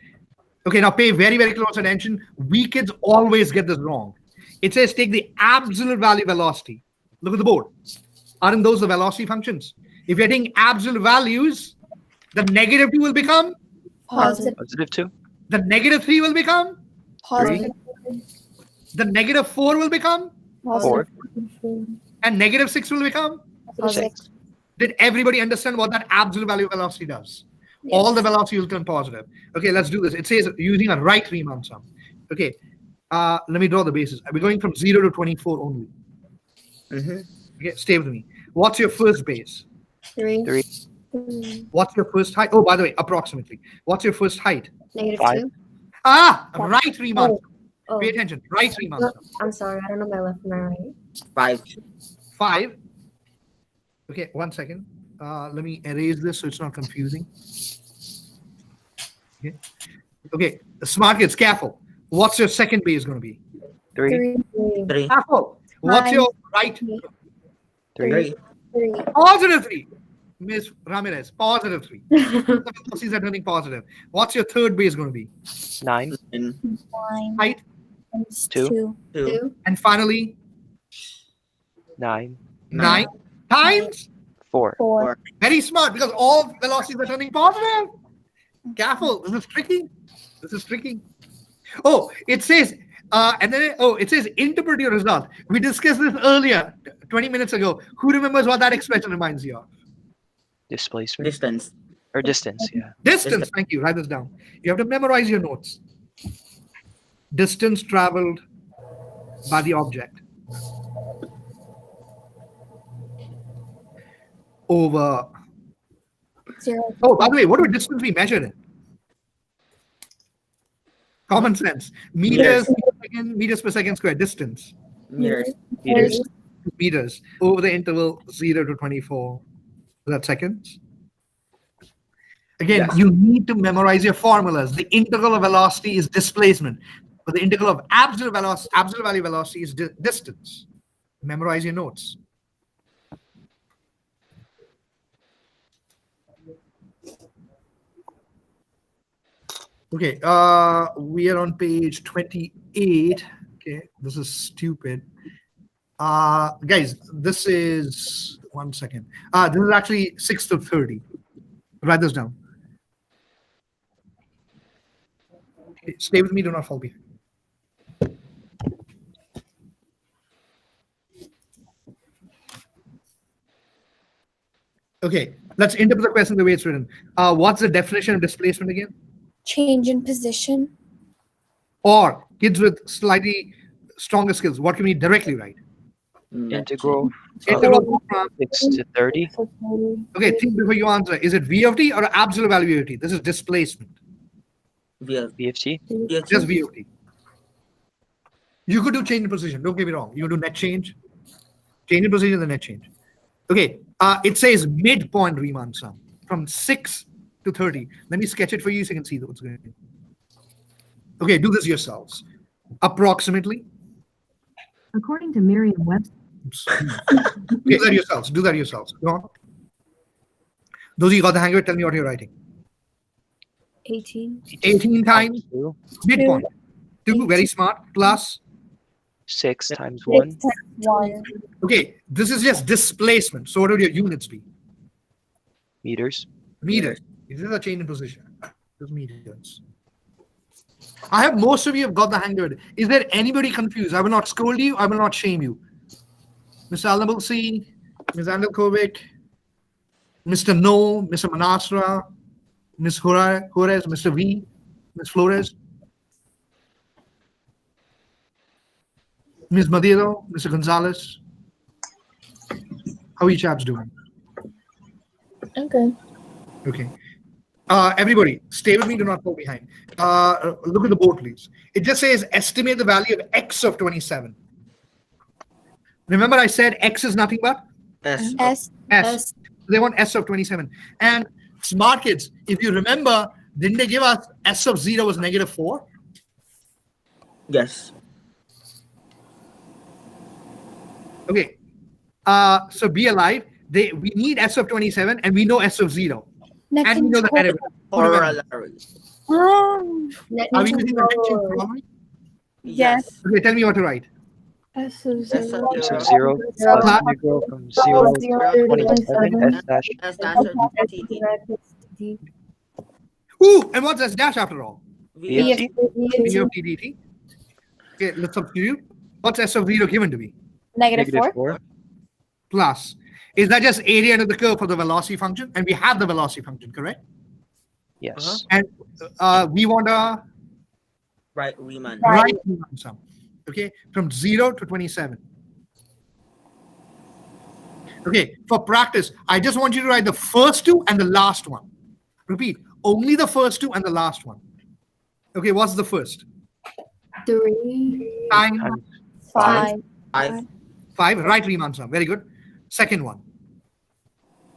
[SPEAKER 1] Okay, now pay very, very close attention. We kids always get this wrong. It says take the absolute value velocity. Look at the board. Aren't those the velocity functions? If you're taking absolute values, the negative 2 will become,
[SPEAKER 6] Positive.
[SPEAKER 4] Positive 2.
[SPEAKER 1] the negative 3 will become,
[SPEAKER 6] Positive.
[SPEAKER 1] the negative 4 will become,
[SPEAKER 4] 4.
[SPEAKER 1] and negative 6 will become.
[SPEAKER 6] Positive.
[SPEAKER 1] Did everybody understand what that absolute value velocity does? All the velocity will turn positive. Okay, let's do this. It says using a right Riemann sum. Okay, let me draw the bases. We're going from 0 to 24 only.
[SPEAKER 5] Mhm.
[SPEAKER 1] Okay, stay with me. What's your first base?
[SPEAKER 6] 3.
[SPEAKER 4] 3.
[SPEAKER 1] What's your first height? Oh, by the way, approximately. What's your first height?
[SPEAKER 6] Negative
[SPEAKER 4] 5.
[SPEAKER 6] 2.
[SPEAKER 1] Right Riemann sum.
[SPEAKER 6] Oh.
[SPEAKER 1] Pay attention. Right Riemann
[SPEAKER 6] No,
[SPEAKER 1] sum.
[SPEAKER 6] I'm sorry. I don't know my left and my right.
[SPEAKER 5] 5.
[SPEAKER 1] 5. Okay, 1 second. Let me erase this so it's not confusing. Okay, smart kids, careful. What's your second base going to be?
[SPEAKER 4] 3.
[SPEAKER 5] 3.
[SPEAKER 1] Careful. What's your right?
[SPEAKER 4] 3.
[SPEAKER 5] 3.
[SPEAKER 6] 3.
[SPEAKER 1] Positive 3. Miss Ramirez, positive 3. The velocities are turning positive. What's your third base going to be?
[SPEAKER 4] 9.
[SPEAKER 5] And
[SPEAKER 2] 9
[SPEAKER 1] Height.
[SPEAKER 2] times
[SPEAKER 4] 2.
[SPEAKER 2] 2.
[SPEAKER 5] 2.
[SPEAKER 6] 2.
[SPEAKER 1] And finally,
[SPEAKER 4] 9.
[SPEAKER 1] 9 times.
[SPEAKER 4] 4.
[SPEAKER 2] 4.
[SPEAKER 1] Very smart, because all velocities are turning positive. Careful. This is tricky. This is tricky. Oh, it says, it says interpret your result. We discussed this earlier, 20 minutes ago. Who remembers what that expression reminds you of?
[SPEAKER 4] Displacement.
[SPEAKER 5] Distance.
[SPEAKER 4] Or distance, yeah.
[SPEAKER 1] Distance. Thank you. Write this down. You have to memorize your notes. Distance traveled by the object over.
[SPEAKER 2] 0.
[SPEAKER 1] Oh, by the way, what would distance be measured in? Common sense. Meters per second square. Distance.
[SPEAKER 5] Meters.
[SPEAKER 4] Meters.
[SPEAKER 1] Meters over the interval 0 to 24. Is that seconds? Again,
[SPEAKER 5] Yes.
[SPEAKER 1] you need to memorize your formulas. The integral of velocity is displacement, but the integral of absolute value velocity is distance. Memorize your notes. Okay, we are on page 28. Okay, this is stupid. Guys, this is 1 second. This is actually 6 to 30. Write this down. Okay, stay with me, do not fall behind. Okay, Let's interpret the question the way it's written. What's the definition of displacement again?
[SPEAKER 6] Change in position.
[SPEAKER 1] Or kids with slightly stronger skills, what can we directly write?
[SPEAKER 4] Integral
[SPEAKER 1] Integral from
[SPEAKER 4] 6 to 30.
[SPEAKER 1] okay, think before you answer. Is it V of t or absolute value V of t? This is displacement.
[SPEAKER 4] BFT.
[SPEAKER 1] Just V of t. You could do change in position. Don't get me wrong. You could do net change. Change in position, the net change. Okay. It says midpoint Riemann sum from 6 to 30. Let me sketch it for you so you can see what's going on. Okay, do this yourselves. Approximately.
[SPEAKER 8] According to Merriam-Webster.
[SPEAKER 1] Do that yourselves. Do that yourselves. Go on. Those of you got the hang of it, tell me what you're writing.
[SPEAKER 6] 18.
[SPEAKER 1] 18 times
[SPEAKER 4] Two.
[SPEAKER 1] midpoint. 2, very smart, plus.
[SPEAKER 4] 6 times 1.
[SPEAKER 6] 1.
[SPEAKER 1] Okay, this is just displacement. So what would your units be?
[SPEAKER 4] Meters.
[SPEAKER 1] Meters. This is a change in position. Just meters. I have most of you have got the hang of it. Is there anybody confused? I will not scold you. I will not shame you. Mr. Alnabalsi, Ms. Andelkovic, Mr. No, Mr. Manasra, Ms. Juarez, Mr. V, Ms. Flores, Ms. Madero, Mr. Gonzalez. How are you chaps doing?
[SPEAKER 2] Okay.
[SPEAKER 1] Okay. Everybody, stay with me. Do not fall behind. Look at the board, please. It just says estimate the value of x of 27. Remember I said x is nothing but?
[SPEAKER 5] S.
[SPEAKER 6] S.
[SPEAKER 1] S. They want S of 27. And smart kids, if you remember, didn't they give us S of 0 was -4?
[SPEAKER 5] Yes.
[SPEAKER 1] Okay. So be alive. We need S of 27 and we know S of 0. And we know the derivative.
[SPEAKER 5] Corollary.
[SPEAKER 1] Are we using the net change corollary?
[SPEAKER 2] Yes.
[SPEAKER 1] Okay, tell me what to write.
[SPEAKER 2] S of
[SPEAKER 5] S of
[SPEAKER 2] 0.
[SPEAKER 4] S of 0
[SPEAKER 2] Zero.
[SPEAKER 4] plus integral from 0 to 27 S dash.
[SPEAKER 5] S dash of TT.
[SPEAKER 1] Ooh, and what's S dash after all?
[SPEAKER 4] BFT.
[SPEAKER 1] V of t dt. Okay, let's substitute. What's S of 0 given to be?
[SPEAKER 2] -4.
[SPEAKER 4] 4.
[SPEAKER 1] Plus. Is that just area under the curve for the velocity function? And we have the velocity function, correct?
[SPEAKER 4] Yes.
[SPEAKER 1] And we want a
[SPEAKER 5] Right, Reimann.
[SPEAKER 1] right Riemann sum. Okay, from 0 to 27. Okay, for practice, I just want you to write the first two and the last one. Repeat, only the first two and the last one. Okay, what's the first?
[SPEAKER 6] 3.
[SPEAKER 1] Time
[SPEAKER 4] Times
[SPEAKER 6] 5.
[SPEAKER 5] 5.
[SPEAKER 1] 5, right Riemann sum. Very good. Second one,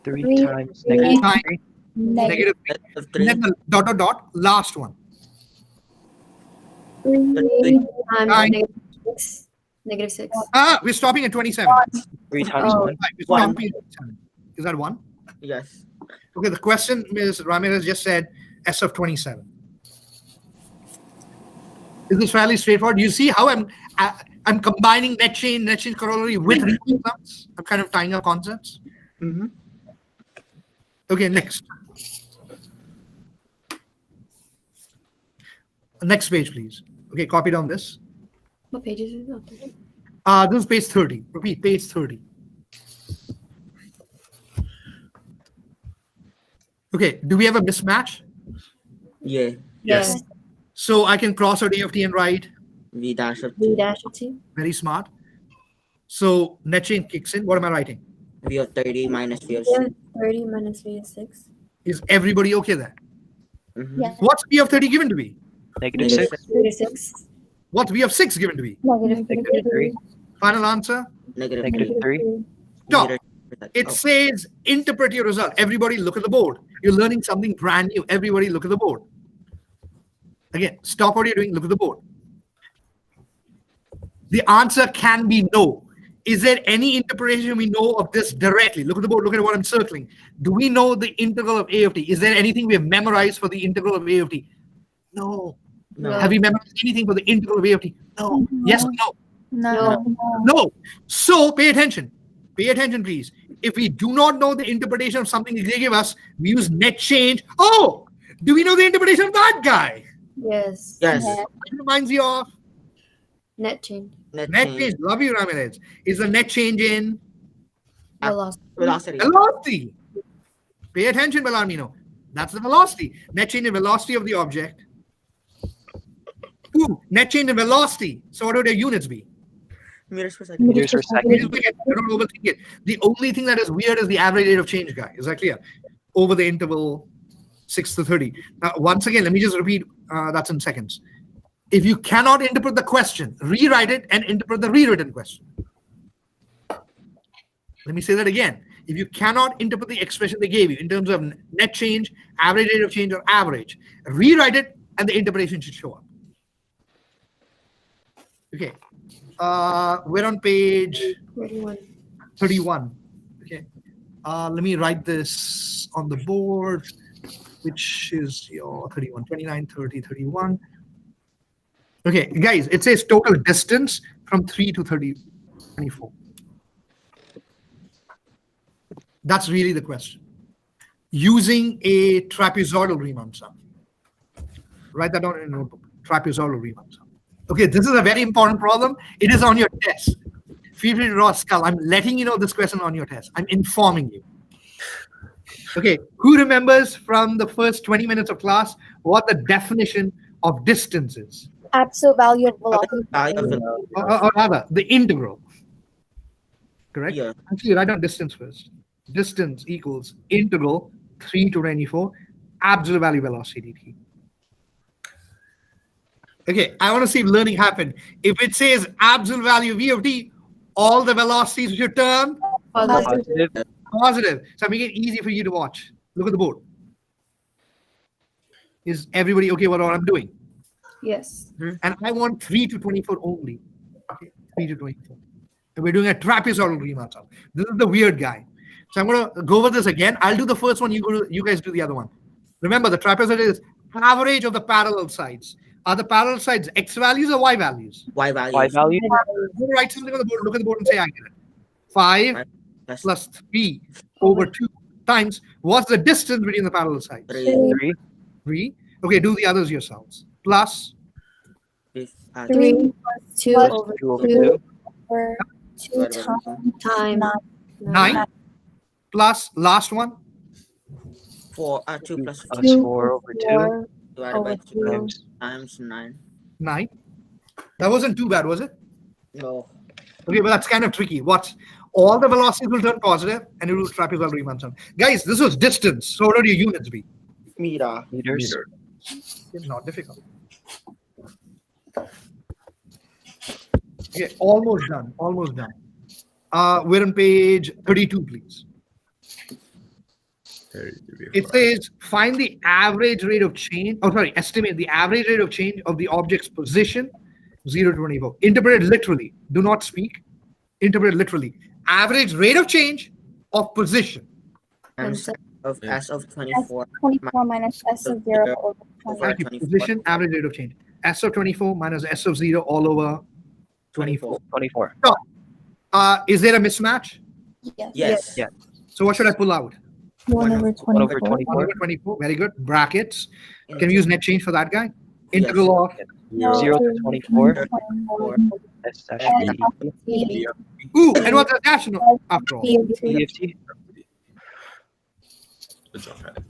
[SPEAKER 4] 3
[SPEAKER 6] Three.
[SPEAKER 4] times negative
[SPEAKER 1] time
[SPEAKER 4] 3.
[SPEAKER 1] negative
[SPEAKER 5] S of
[SPEAKER 1] and then
[SPEAKER 5] 3.
[SPEAKER 1] the dot dot dot last one.
[SPEAKER 6] 3
[SPEAKER 1] Nine.
[SPEAKER 6] times -6. -6.
[SPEAKER 1] We're stopping at 27.
[SPEAKER 4] 3 times
[SPEAKER 6] Oh.
[SPEAKER 4] 1.
[SPEAKER 1] Right, we're
[SPEAKER 5] One.
[SPEAKER 1] stopping at 27. Is that one?
[SPEAKER 5] Yes.
[SPEAKER 1] Okay, the question Ms. Ramirez just said S of 27. Is this fairly straightforward? You see how I'm combining net change corollary with Riemann sums? I'm kind of tying up concepts.
[SPEAKER 5] Mm-hmm.
[SPEAKER 1] Okay, next. Next page, please. Okay, copy down this.
[SPEAKER 6] What page is it?
[SPEAKER 1] This is page 30. Repeat, page 30. Okay, do we have a mismatch?
[SPEAKER 5] Yeah.
[SPEAKER 6] Yes.
[SPEAKER 1] So I can cross out A of t and write
[SPEAKER 5] V dash of
[SPEAKER 6] V
[SPEAKER 5] T.
[SPEAKER 6] dash of T.
[SPEAKER 1] very smart. So net change kicks in. What am I writing?
[SPEAKER 5] V of 30 minus V of
[SPEAKER 6] Yeah,
[SPEAKER 5] 6.
[SPEAKER 6] 30 minus V of 6.
[SPEAKER 1] Is everybody okay there?
[SPEAKER 5] Mm-hmm.
[SPEAKER 2] Yeah.
[SPEAKER 1] What's V of 30 given to be?
[SPEAKER 4] Negative
[SPEAKER 5] Negative
[SPEAKER 4] 6.
[SPEAKER 6] -6.
[SPEAKER 1] What's V of 6 given to be?
[SPEAKER 4] Negative 3.
[SPEAKER 1] Final answer.
[SPEAKER 5] Negative
[SPEAKER 4] Negative 3.
[SPEAKER 1] Stop.
[SPEAKER 5] Meter-
[SPEAKER 1] It
[SPEAKER 5] Oh,
[SPEAKER 1] says interpret your result. Everybody look at the board. You're learning something brand new. Everybody look at the board. Again, stop what you're doing. Look at the board. The answer can be no. Is there any interpretation we know of this directly? Look at the board. Look at what I'm circling. Do we know the integral of A of t? Is there anything we have memorized for the integral of A of t? No.
[SPEAKER 5] no.
[SPEAKER 1] Have we memorized anything for the integral of A of t? No. Yes or no?
[SPEAKER 2] No.
[SPEAKER 1] No. So pay attention. Pay attention, please. If we do not know the interpretation of something they give us, we use net change. Oh, do we know the interpretation of that guy?
[SPEAKER 6] Yes.
[SPEAKER 5] Yes.
[SPEAKER 1] It reminds you of
[SPEAKER 6] Net change.
[SPEAKER 5] Net
[SPEAKER 1] net
[SPEAKER 5] change.
[SPEAKER 1] change. Love you, Ramirez. Is the net change in
[SPEAKER 6] Velocity.
[SPEAKER 5] Velocity.
[SPEAKER 1] velocity? Pay attention, Bellarmino. That's the velocity. Net change in velocity of the object. Ooh, net change in velocity. So what would your units be?
[SPEAKER 5] Meters per second.
[SPEAKER 4] Meters per second.
[SPEAKER 1] Don't overthink it. The only thing that is weird is the average rate of change, guy. Is that clear? Over the interval 6 to 30. Now, once again, let me just repeat. That's in seconds. If you cannot interpret the question, rewrite it and interpret the rewritten question. Let me say that again. If you cannot interpret the expression they gave you in terms of net change, average rate of change, or average, rewrite it and the interpretation should show up. Okay. We're on page 31. Okay. Let me write this on the board, which is your 31, 29, 30, 31. Okay, guys, it says total distance from 3 to 30, 24. That's really the question. Using a trapezoidal Riemann sum. Write that down in a notebook. Trapezoidal Riemann sum. Okay, this is a very important problem. It is on your test. Feel free to draw a skull. I'm letting you know this question on your test. I'm informing you. Okay, who remembers from the first 20 minutes of class what the definition of distance is?
[SPEAKER 2] Absolute value of velocity.
[SPEAKER 1] Or rather, the integral. Correct?
[SPEAKER 5] Yeah.
[SPEAKER 1] Actually, write down distance first. Distance equals integral 3 to 24 absolute value velocity dt. Okay, I want to see if learning happened. If it says absolute value v of t, all the velocities should turn
[SPEAKER 4] Positive.
[SPEAKER 1] positive. So I'm making it easy for you to watch. Look at the board. Is everybody okay with what I'm doing?
[SPEAKER 6] Yes.
[SPEAKER 1] And I want 3 to 24 only. Okay, 3 to 24. And we're doing a trapezoidal Riemann sum. This is the weird guy. So I'm going to go over this again. I'll do the first one. You guys do the other one. Remember, the trapezoid is average of the parallel sides. Are the parallel sides x values or y values?
[SPEAKER 5] Y value.
[SPEAKER 4] Y value.
[SPEAKER 1] Write something on the board. Look at the board and say I get it. 5 plus 3 over 2 times. What's the distance between the parallel sides?
[SPEAKER 5] 3.
[SPEAKER 4] 3.
[SPEAKER 1] 3. Okay, do the others yourselves. Plus
[SPEAKER 6] 3 plus 2
[SPEAKER 4] Plus
[SPEAKER 6] over
[SPEAKER 4] 2 over
[SPEAKER 6] 2
[SPEAKER 4] 2.
[SPEAKER 2] Over 2 times
[SPEAKER 6] times
[SPEAKER 1] 9 plus last one
[SPEAKER 5] 4. 2 plus
[SPEAKER 4] Plus 4 over 2
[SPEAKER 2] 4
[SPEAKER 5] divided by
[SPEAKER 2] over
[SPEAKER 5] 2
[SPEAKER 4] times.
[SPEAKER 5] times 9.
[SPEAKER 1] 9. That wasn't too bad, was it?
[SPEAKER 5] No.
[SPEAKER 1] Okay, but that's kind of tricky. What? All the velocities will turn positive and it will trapezoidal Riemann sum. Guys, this was distance. So what would your units be?
[SPEAKER 5] Meter.
[SPEAKER 4] Meters.
[SPEAKER 1] It's not difficult. Okay, almost done. Almost done. We're on page 32, please. It says find the average rate of change. Oh, sorry, estimate the average rate of change of the object's position 0 to 24. Interpret it literally. Do not speak. Interpret it literally. Average rate of change of position.
[SPEAKER 5] Times of S of 24.
[SPEAKER 2] 24 minus S of 0 over 20.
[SPEAKER 1] Thank you.
[SPEAKER 5] 24.
[SPEAKER 1] Position, average rate of change. S of 24 minus S of 0 all over 24.
[SPEAKER 4] 24.
[SPEAKER 1] Is there a mismatch?
[SPEAKER 2] Yes.
[SPEAKER 5] Yes.
[SPEAKER 4] Yeah.
[SPEAKER 1] So what should I pull out?
[SPEAKER 2] 1 over
[SPEAKER 4] 1 over
[SPEAKER 2] 24.
[SPEAKER 4] 24.
[SPEAKER 1] 1 over 24. Very good. Brackets. Can we use net change for that guy? Integral of
[SPEAKER 4] 0 to 24.
[SPEAKER 2] 24.
[SPEAKER 4] S dash
[SPEAKER 2] And
[SPEAKER 4] B.
[SPEAKER 1] ooh, and what's the dash after all?
[SPEAKER 2] P of T.
[SPEAKER 4] B of T.
[SPEAKER 7] Good job, Patty.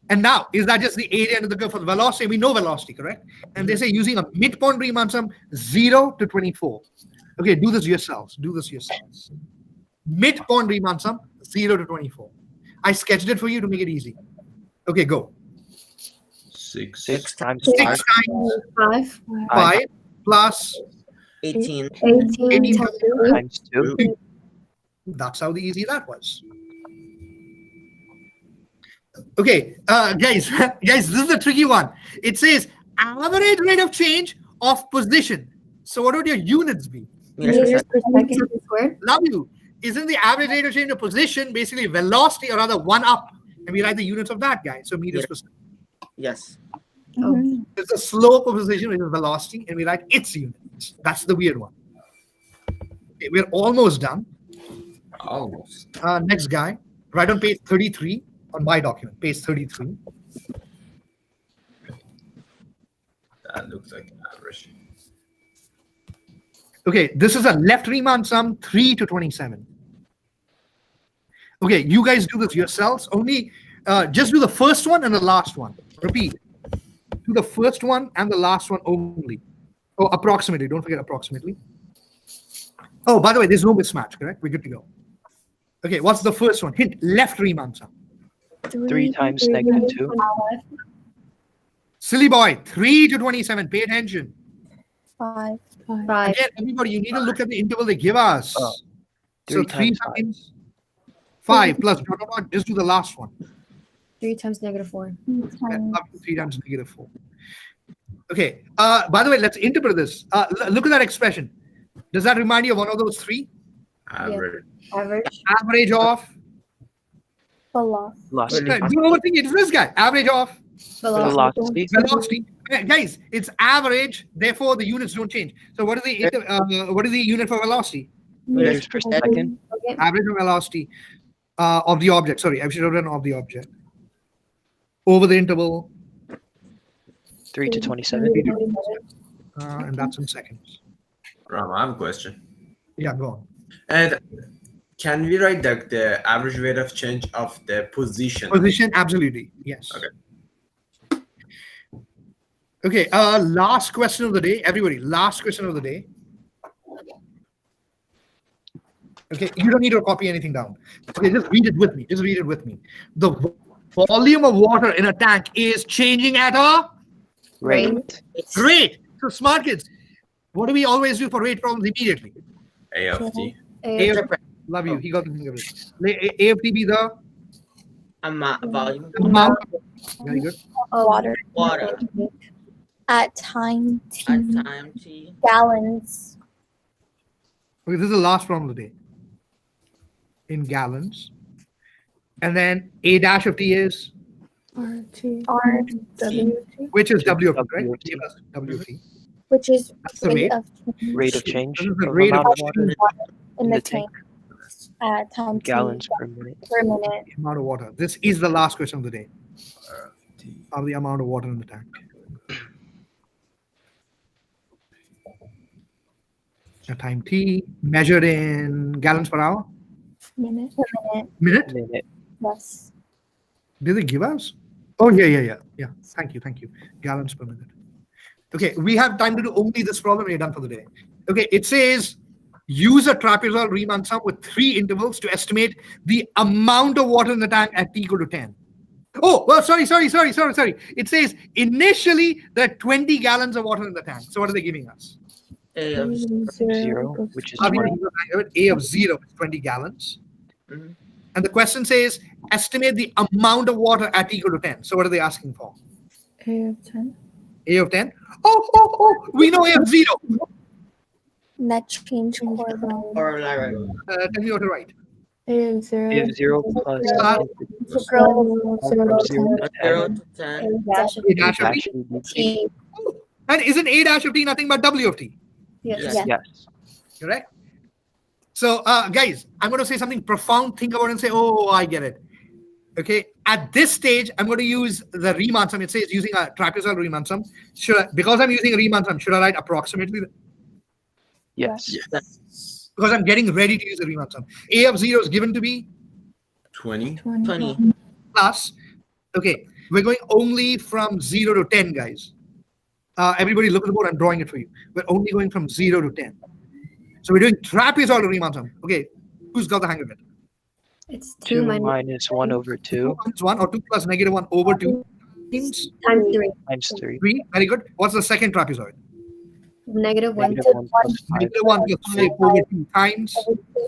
[SPEAKER 1] And now, is that just the area under the curve for the velocity? We know velocity, correct? And they say using a midpoint Riemann sum 0 to 24. Okay, do this yourselves. Do this yourselves. Midpoint Riemann sum 0 to 24. I sketched it for you to make it easy. Okay, go.
[SPEAKER 7] 6.
[SPEAKER 4] 6 times
[SPEAKER 1] 6
[SPEAKER 4] 5.
[SPEAKER 1] times
[SPEAKER 6] 5,
[SPEAKER 1] 5 plus
[SPEAKER 5] 18.
[SPEAKER 6] 18
[SPEAKER 1] 18
[SPEAKER 6] times 2.
[SPEAKER 4] Times 2.
[SPEAKER 1] That's how easy that was. Okay, guys, this is the tricky one. It says average rate of change of position. So what would your units be?
[SPEAKER 6] Meters per second squared.
[SPEAKER 1] Love you. Isn't the average rate of change of position basically velocity or rather 1 up? And we write the units of that guy. So meters per second.
[SPEAKER 5] Yes.
[SPEAKER 2] Mhm.
[SPEAKER 1] It's the slope of position, which is velocity, and we write its units. That's the weird one. Okay, we're almost done.
[SPEAKER 7] Almost.
[SPEAKER 1] Next guy, right on page 33 on my document, page 33.
[SPEAKER 7] That looks like average.
[SPEAKER 1] Okay, this is a left Riemann sum 3 to 27. Okay, you guys do this yourselves. Only just do the first one and the last one. Repeat. Do the first one and the last one only. Oh, approximately. Don't forget approximately. Oh, by the way, there's no mismatch, correct? We're good to go. Okay, what's the first one? Hint left Riemann sum.
[SPEAKER 4] 3 times -2.
[SPEAKER 1] Silly boy, 3 to 27. Pay attention.
[SPEAKER 2] 5.
[SPEAKER 1] Again, everybody, you need to look at the interval they give us.
[SPEAKER 4] Oh,
[SPEAKER 1] So
[SPEAKER 4] 3
[SPEAKER 1] 3
[SPEAKER 4] times 5.
[SPEAKER 1] times 5 plus dot, dot, dot, just do the last one.
[SPEAKER 6] 3 times -4.
[SPEAKER 1] Up to 3 times -4. Okay. By the way, let's interpret this. Look at that expression. Does that remind you of one of those three?
[SPEAKER 7] Average.
[SPEAKER 6] Average.
[SPEAKER 1] Average of.
[SPEAKER 4] Velocity.
[SPEAKER 1] Do you know what thing it is? This guy. Average of
[SPEAKER 4] Velocity.
[SPEAKER 1] velocity. Guys, it's average. Therefore, the units don't change. So, what is the unit for velocity?
[SPEAKER 4] Meters per second.
[SPEAKER 6] Okay.
[SPEAKER 1] Average of velocity of the object. Sorry, I should have done of the object. Over the interval,
[SPEAKER 4] 3 to 27.
[SPEAKER 1] and that's in seconds.
[SPEAKER 7] Ram, I have a question.
[SPEAKER 1] Yeah, go on.
[SPEAKER 7] And can we write the average rate of change of the position?
[SPEAKER 1] Position, absolutely. Yes.
[SPEAKER 7] Okay.
[SPEAKER 1] Okay. Last question of the day, everybody. Last question of the day. Okay, you don't need to copy anything down. Okay, just read it with me. Just read it with me. The volume of water in a tank is changing at a
[SPEAKER 4] Rate.
[SPEAKER 1] rate. So smart kids, what do we always do for rate problems immediately?
[SPEAKER 7] A of t.
[SPEAKER 1] A of, love you. He got the thing of it. Let A of t be the
[SPEAKER 5] Volume.
[SPEAKER 1] amount. Very good.
[SPEAKER 2] Water.
[SPEAKER 5] Water.
[SPEAKER 2] At time t.
[SPEAKER 5] At time t.
[SPEAKER 2] Gallons.
[SPEAKER 1] Okay, this is the last problem of the day. In gallons. And then A dash of t is,
[SPEAKER 2] RT.
[SPEAKER 1] which is W of t, right?
[SPEAKER 4] W of t.
[SPEAKER 1] Give us W of t.
[SPEAKER 2] Which is
[SPEAKER 1] That's the rate.
[SPEAKER 4] Rate of change
[SPEAKER 1] This is the
[SPEAKER 4] of
[SPEAKER 1] rate of
[SPEAKER 4] amount of water
[SPEAKER 1] change
[SPEAKER 2] in the
[SPEAKER 4] the tank.
[SPEAKER 2] tank. At time
[SPEAKER 4] gallons
[SPEAKER 2] t.
[SPEAKER 4] per minute.
[SPEAKER 2] Per minute.
[SPEAKER 1] amount of water. This is the last question of the day. Of the amount of water in the tank. At time t, measured in gallons per hour?
[SPEAKER 2] Minute.
[SPEAKER 1] Minute?
[SPEAKER 4] Minute.
[SPEAKER 2] Yes.
[SPEAKER 1] Did they give us? Oh, yeah. Thank you. Gallons per minute. Okay, we have time to do only this problem. We're done for the day. Okay, it says use a trapezoidal Riemann sum with 3 intervals to estimate the amount of water in the tank at t equal to 10. Oh, well, sorry. It says initially there are 20 gallons of water in the tank. So what are they giving us?
[SPEAKER 5] A of
[SPEAKER 4] 0, which is
[SPEAKER 1] Are we
[SPEAKER 4] 20.
[SPEAKER 1] giving us A of 0 is 20 gallons.
[SPEAKER 5] Mhm.
[SPEAKER 1] And the question says estimate the amount of water at equal to 10. So what are they asking for?
[SPEAKER 2] A of 10.
[SPEAKER 1] A of 10? Oh, we know A of 0.
[SPEAKER 2] Net change corollary.
[SPEAKER 5] corollary.
[SPEAKER 1] Tell me what to write.
[SPEAKER 2] A of 0.
[SPEAKER 4] A of 0 plus
[SPEAKER 2] Integral
[SPEAKER 4] from 0 to
[SPEAKER 5] 0
[SPEAKER 4] 10.
[SPEAKER 5] to 10.
[SPEAKER 6] A dash of
[SPEAKER 1] A dash of
[SPEAKER 4] Dash
[SPEAKER 1] t.
[SPEAKER 4] dt.
[SPEAKER 2] T.
[SPEAKER 1] And isn't A dash of t nothing but W of t?
[SPEAKER 6] Yes.
[SPEAKER 2] Yeah.
[SPEAKER 4] Yes.
[SPEAKER 1] Correct? So, guys, I'm going to say something profound. Think about it and say, oh, I get it. Okay. At this stage, I'm going to use the Riemann sum. It says using a trapezoidal Riemann sum. Because I'm using a Riemann sum, should I write approximately?
[SPEAKER 4] Yes.
[SPEAKER 7] Yes.
[SPEAKER 1] Because I'm getting ready to use the Riemann sum. A of 0 is given to be
[SPEAKER 7] 20.
[SPEAKER 5] 20.
[SPEAKER 1] plus. Okay. We're going only from 0 to 10, guys. Everybody look at the board. I'm drawing it for you. We're only going from 0 to 10. So we're doing trapezoidal Riemann sum. Okay. Who's got the hang of it?
[SPEAKER 6] It's
[SPEAKER 4] 2
[SPEAKER 6] 2 minus
[SPEAKER 4] minus 1 over 2
[SPEAKER 1] Times 1 or 2 plus -1 over 2 times
[SPEAKER 6] times 3.
[SPEAKER 4] times 3.
[SPEAKER 1] 3. Very good. What's the second trapezoid?
[SPEAKER 6] -1.
[SPEAKER 4] -1 plus 5
[SPEAKER 1] -1 plus 5 over 2 times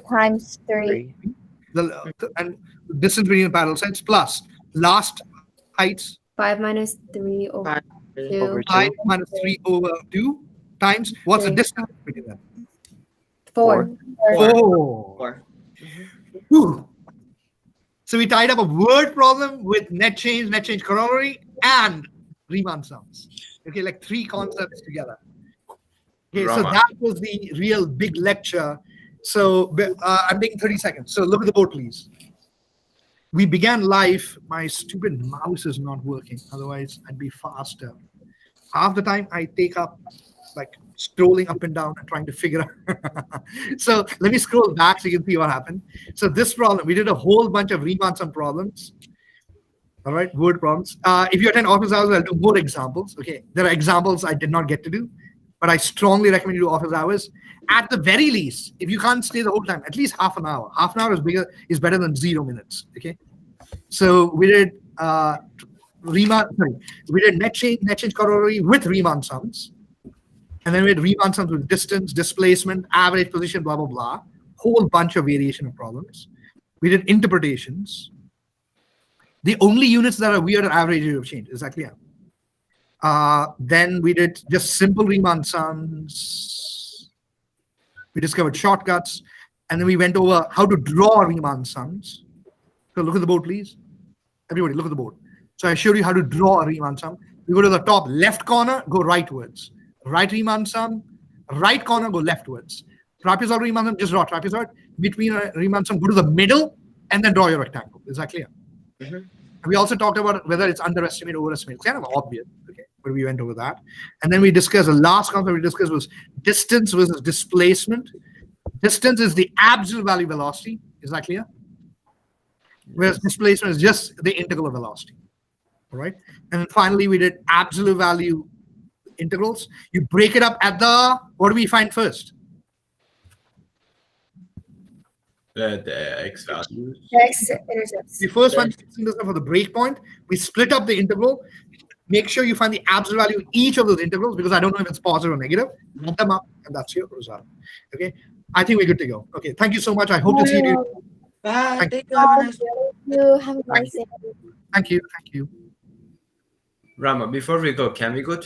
[SPEAKER 2] Times 3.
[SPEAKER 4] 3.
[SPEAKER 1] and distance between the parallel sides plus last heights
[SPEAKER 6] 5 minus 3 over 2.
[SPEAKER 4] Over 2.
[SPEAKER 1] 5 minus 3 over 2 times what's the
[SPEAKER 6] Three.
[SPEAKER 1] distance between them?
[SPEAKER 6] 4.
[SPEAKER 1] 4.
[SPEAKER 5] 4.
[SPEAKER 1] Whew. So we tied up a word problem with net change corollary, and Riemann sums. Okay, like 3 concepts together. Okay, so
[SPEAKER 7] Rama.
[SPEAKER 1] that was the real big lecture. So I'm taking 30 seconds. So look at the board, please. We began live. My stupid mouse is not working. Otherwise, I'd be faster. Half the time I take up like scrolling up and down and trying to figure out. So let me scroll back so you can see what happened. So this problem, we did a whole bunch of Riemann sum problems. All right, word problems. If you attend office hours, I'll do more examples. Okay, there are examples I did not get to do, but I strongly recommend you do office hours. At the very least, if you can't stay the whole time, at least half an hour. Half an hour is better than 0 minutes. Okay, so we did Riemann. Sorry, we did net change corollary with Riemann sums, and then we had Riemann sums with distance, displacement, average position, blah blah blah. Whole bunch of variation of problems. We did interpretations. The only units that are weird are average rate of change. Is that clear? Then we did just simple Riemann sums. We discovered shortcuts, and then we went over how to draw Riemann sums. So look at the board, please. Everybody, look at the board. So I showed you how to draw a Riemann sum. We go to the top left corner, go rightwards. Right Riemann sum, right corner, go leftwards. Trapezoid Riemann sum, just draw trapezoid. Between a Riemann sum, go to the middle, and then draw your rectangle. Is that clear?
[SPEAKER 5] Mhm.
[SPEAKER 1] We also talked about whether it's underestimate, overestimate. It's kind of obvious, okay, but we went over that. And then we discussed, the last concept we discussed was distance versus displacement. Distance is the absolute value velocity. Is that clear? Whereas displacement is just the integral of velocity. All right. And then finally, we did absolute value integrals. You break it up at the, what do we find first?
[SPEAKER 7] The x values.
[SPEAKER 6] X-intercepts.
[SPEAKER 1] The first one for the breakpoint. We split up the integral. Make sure you find the absolute value of each of those integrals, because I don't know if it's positive or negative. Add them up, and that's your result. Okay. I think we're good to go. Okay. Thank you so much. I hope to see you.
[SPEAKER 5] Bye.
[SPEAKER 1] Thank
[SPEAKER 5] Thank you. Have a nice
[SPEAKER 6] You have a nice day.
[SPEAKER 1] Thank you. Thank you.
[SPEAKER 7] Rama, before we go, can we go to